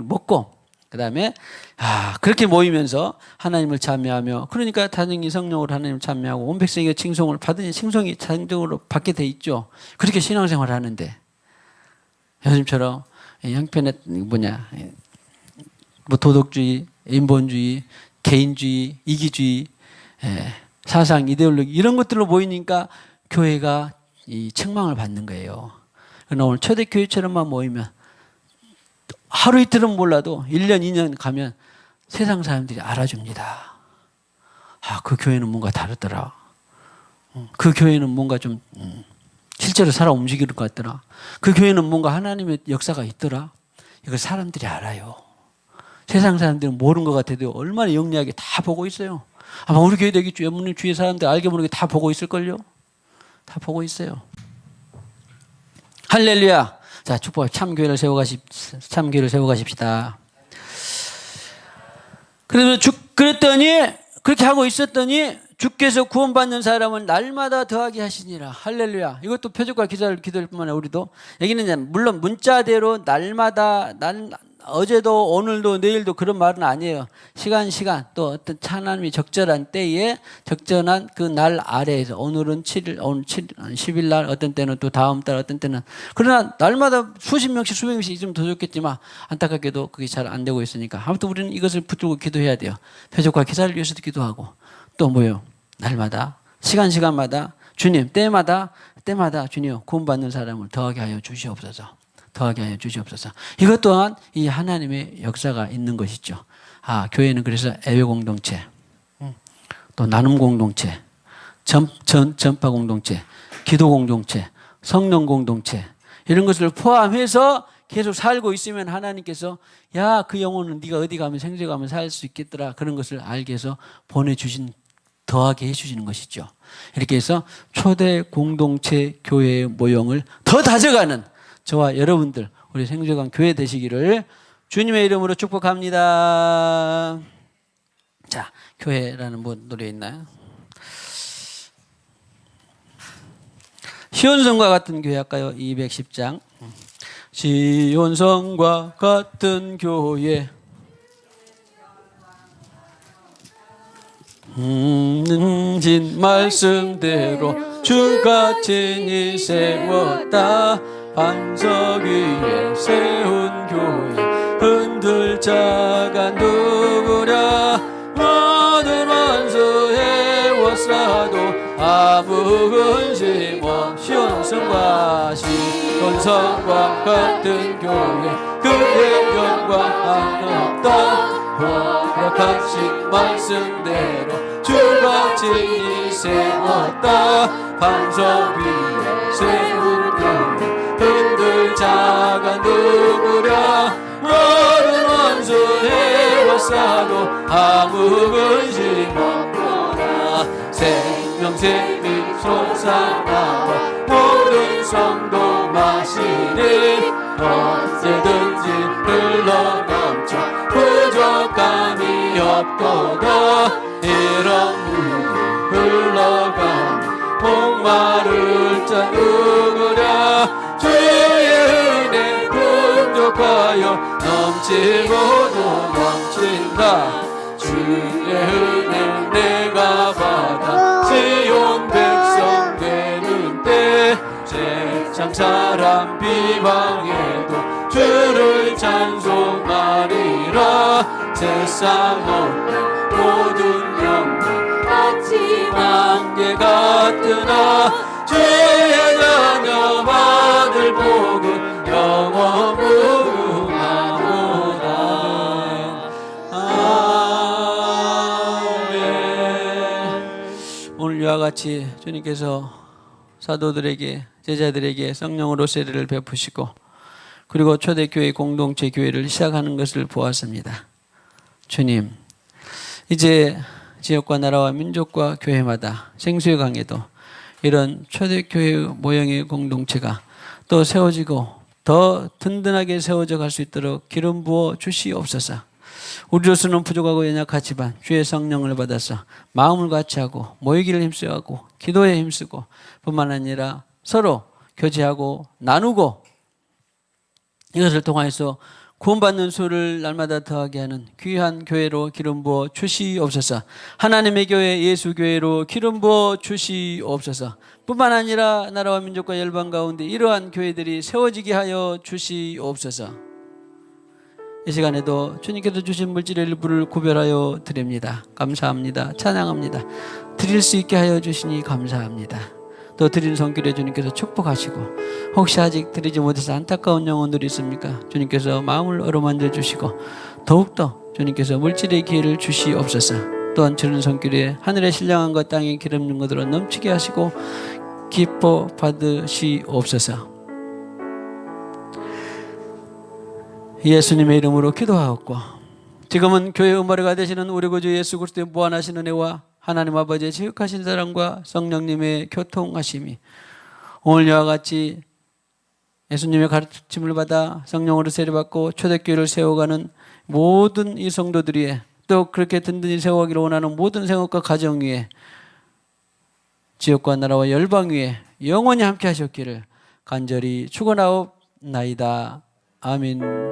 A: 먹고 그다음에 그렇게 모이면서 하나님을 찬미하며 그러니까 다능히 성령으로 하나님을 찬미하고 온 백성에게 칭송을 받으니 칭송이 자동적으로 받게 돼 있죠. 그렇게 신앙생활을 하는데 요즘처럼 형편에 도덕주의, 인본주의, 개인주의, 이기주의, 사상, 이데올로기 이런 것들로 모이니까 교회가 이 책망을 받는 거예요. 그러나 오늘 초대교회처럼만 모이면 하루 이틀은 몰라도 1년, 2년 가면 세상 사람들이 알아줍니다. 그 교회는 뭔가 다르더라. 그 교회는 뭔가 좀 실제로 살아 움직이는 것 같더라. 그 교회는 뭔가 하나님의 역사가 있더라. 이걸 사람들이 알아요. 세상 사람들은 모르는 것 같아도 얼마나 영리하게 다 보고 있어요. 아마 우리 교회 되기 주의 사람들 알게 모르게 다 보고 있을걸요. 다 보고 있어요. 할렐루야. 자, 축복 참교회를 세워가십시다. 그랬더니 그렇게 하고 있었더니 주께서 구원받는 사람은 날마다 더하게 하시니라. 할렐루야. 이것도 표적과 기도일 뿐만 아니라 우리도 여기는 물론 문자대로 날마다 어제도 오늘도 내일도 그런 말은 아니에요. 시간 또 어떤 하나님이 적절한 때에 적절한 그 날 아래에서 오늘은 7일, 오늘 10일 날 어떤 때는 또 다음 달 어떤 때는 그러나 날마다 수십 명씩 수백 명씩 있으면 더 좋겠지만 안타깝게도 그게 잘 안 되고 있으니까 아무튼 우리는 이것을 붙들고 기도해야 돼요. 표적과 기사를 위해서도 기도하고 또 뭐요? 날마다 시간마다 주님 때마다 주님 구원받는 사람을 더하게 하여 주시옵소서. 이것 또한 이 하나님의 역사가 있는 것이죠. 교회는 그래서 애외 공동체, 또 나눔 공동체, 전파 공동체, 기도 공동체, 성령 공동체 이런 것을 포함해서 계속 살고 있으면 하나님께서 야, 그 영혼은 네가 어디 가면 생수에 가면 살 수 있겠더라, 그런 것을 알게 해서 보내주신, 더하게 해주시는 것이죠. 이렇게 해서 초대 공동체 교회의 모형을 더 다져가는 저와 여러분들, 우리 생수강 교회 되시기를 주님의 이름으로 축복합니다. 자, 교회라는 뭐 노래 있나요? 시온성과 같은 교회 할까요? 210장. 시온성과 같은 교회, 진 말씀대로 주가 친히 세웠다. 반석 위에 세운 교회, 흔들 자가 누구랴. 모든 원수 해워싸도 아무 근심 없이 시온성과 같은 교회, 그의 영광 없다. 허락하신 말씀대로 주가 친히 세웠다. 반석 위에 세운 교회, 흔들 자가 누구랴. 모든 원수 해워싸도 아무 근심 없노라. 생명샘이 솟아나와 모든 성도 마시니 언제든지 흘러넘쳐 부족함이 없도다. 이런 물이 흘러가니 목마를 자 누구랴. 주의 은혜 풍족하여 넘치고도 넘친다. 주의 은혜 내가 받아 시온 백성 되는 때, 세상 사람 비방해도 주를 찬송하리라. 세상 모든 영광 같이 안개 같으나 주의 자녀 받을 복은 영원 무궁하도다. 아멘. 오늘 이와 같이 주님께서 사도들에게, 제자들에게 성령으로 세례를 베푸시고 그리고 초대교회 공동체 교회를 시작하는 것을 보았습니다. 주님, 이제 지역과 나라와 민족과 교회마다 생수의 강에도 이런 초대교회 모형의 공동체가 또 세워지고 더 든든하게 세워져 갈 수 있도록 기름 부어 주시옵소서. 우리로서는 부족하고 연약하지만 주의 성령을 받아서 마음을 같이하고 모이기를 힘쓰고 기도에 힘쓰고 뿐만 아니라 서로 교제하고 나누고 이것을 통해서 구원받는 수를 날마다 더하게 하는 귀한 교회로 기름 부어 주시옵소서. 하나님의 교회 예수교회로 기름 부어 주시옵소서. 뿐만 아니라 나라와 민족과 열방 가운데 이러한 교회들이 세워지게 하여 주시옵소서. 이 시간에도 주님께서 주신 물질의 일부를 구별하여 드립니다. 감사합니다. 찬양합니다. 드릴 수 있게 하여 주시니 감사합니다. 또 드린 손길에 주님께서 축복하시고, 혹시 아직 드리지 못해서 안타까운 영혼들이 있습니까? 주님께서 마음을 어루만져 주시고 더욱더 주님께서 물질의 기회를 주시옵소서. 또한 드린 손길에 하늘의 신령한 것 땅에 기름진 것으로 넘치게 하시고 기뻐 받으시옵소서. 예수님의 이름으로 기도하옵고, 지금은 교회 음바리가 되시는 우리 구주 예수 그리스도의 무한하신 은혜와 하나님 아버지의 지극하신 사랑과 성령님의 교통하심이 오늘 이와 같이 예수님의 가르침을 받아 성령으로 세례받고 초대교회를 세워가는 모든 이 성도들이, 또 그렇게 든든히 세워가기를 원하는 모든 생업과 가정 위에, 지역과 나라와 열방 위에 영원히 함께 하셨기를 간절히 축원하옵나이다. 아멘.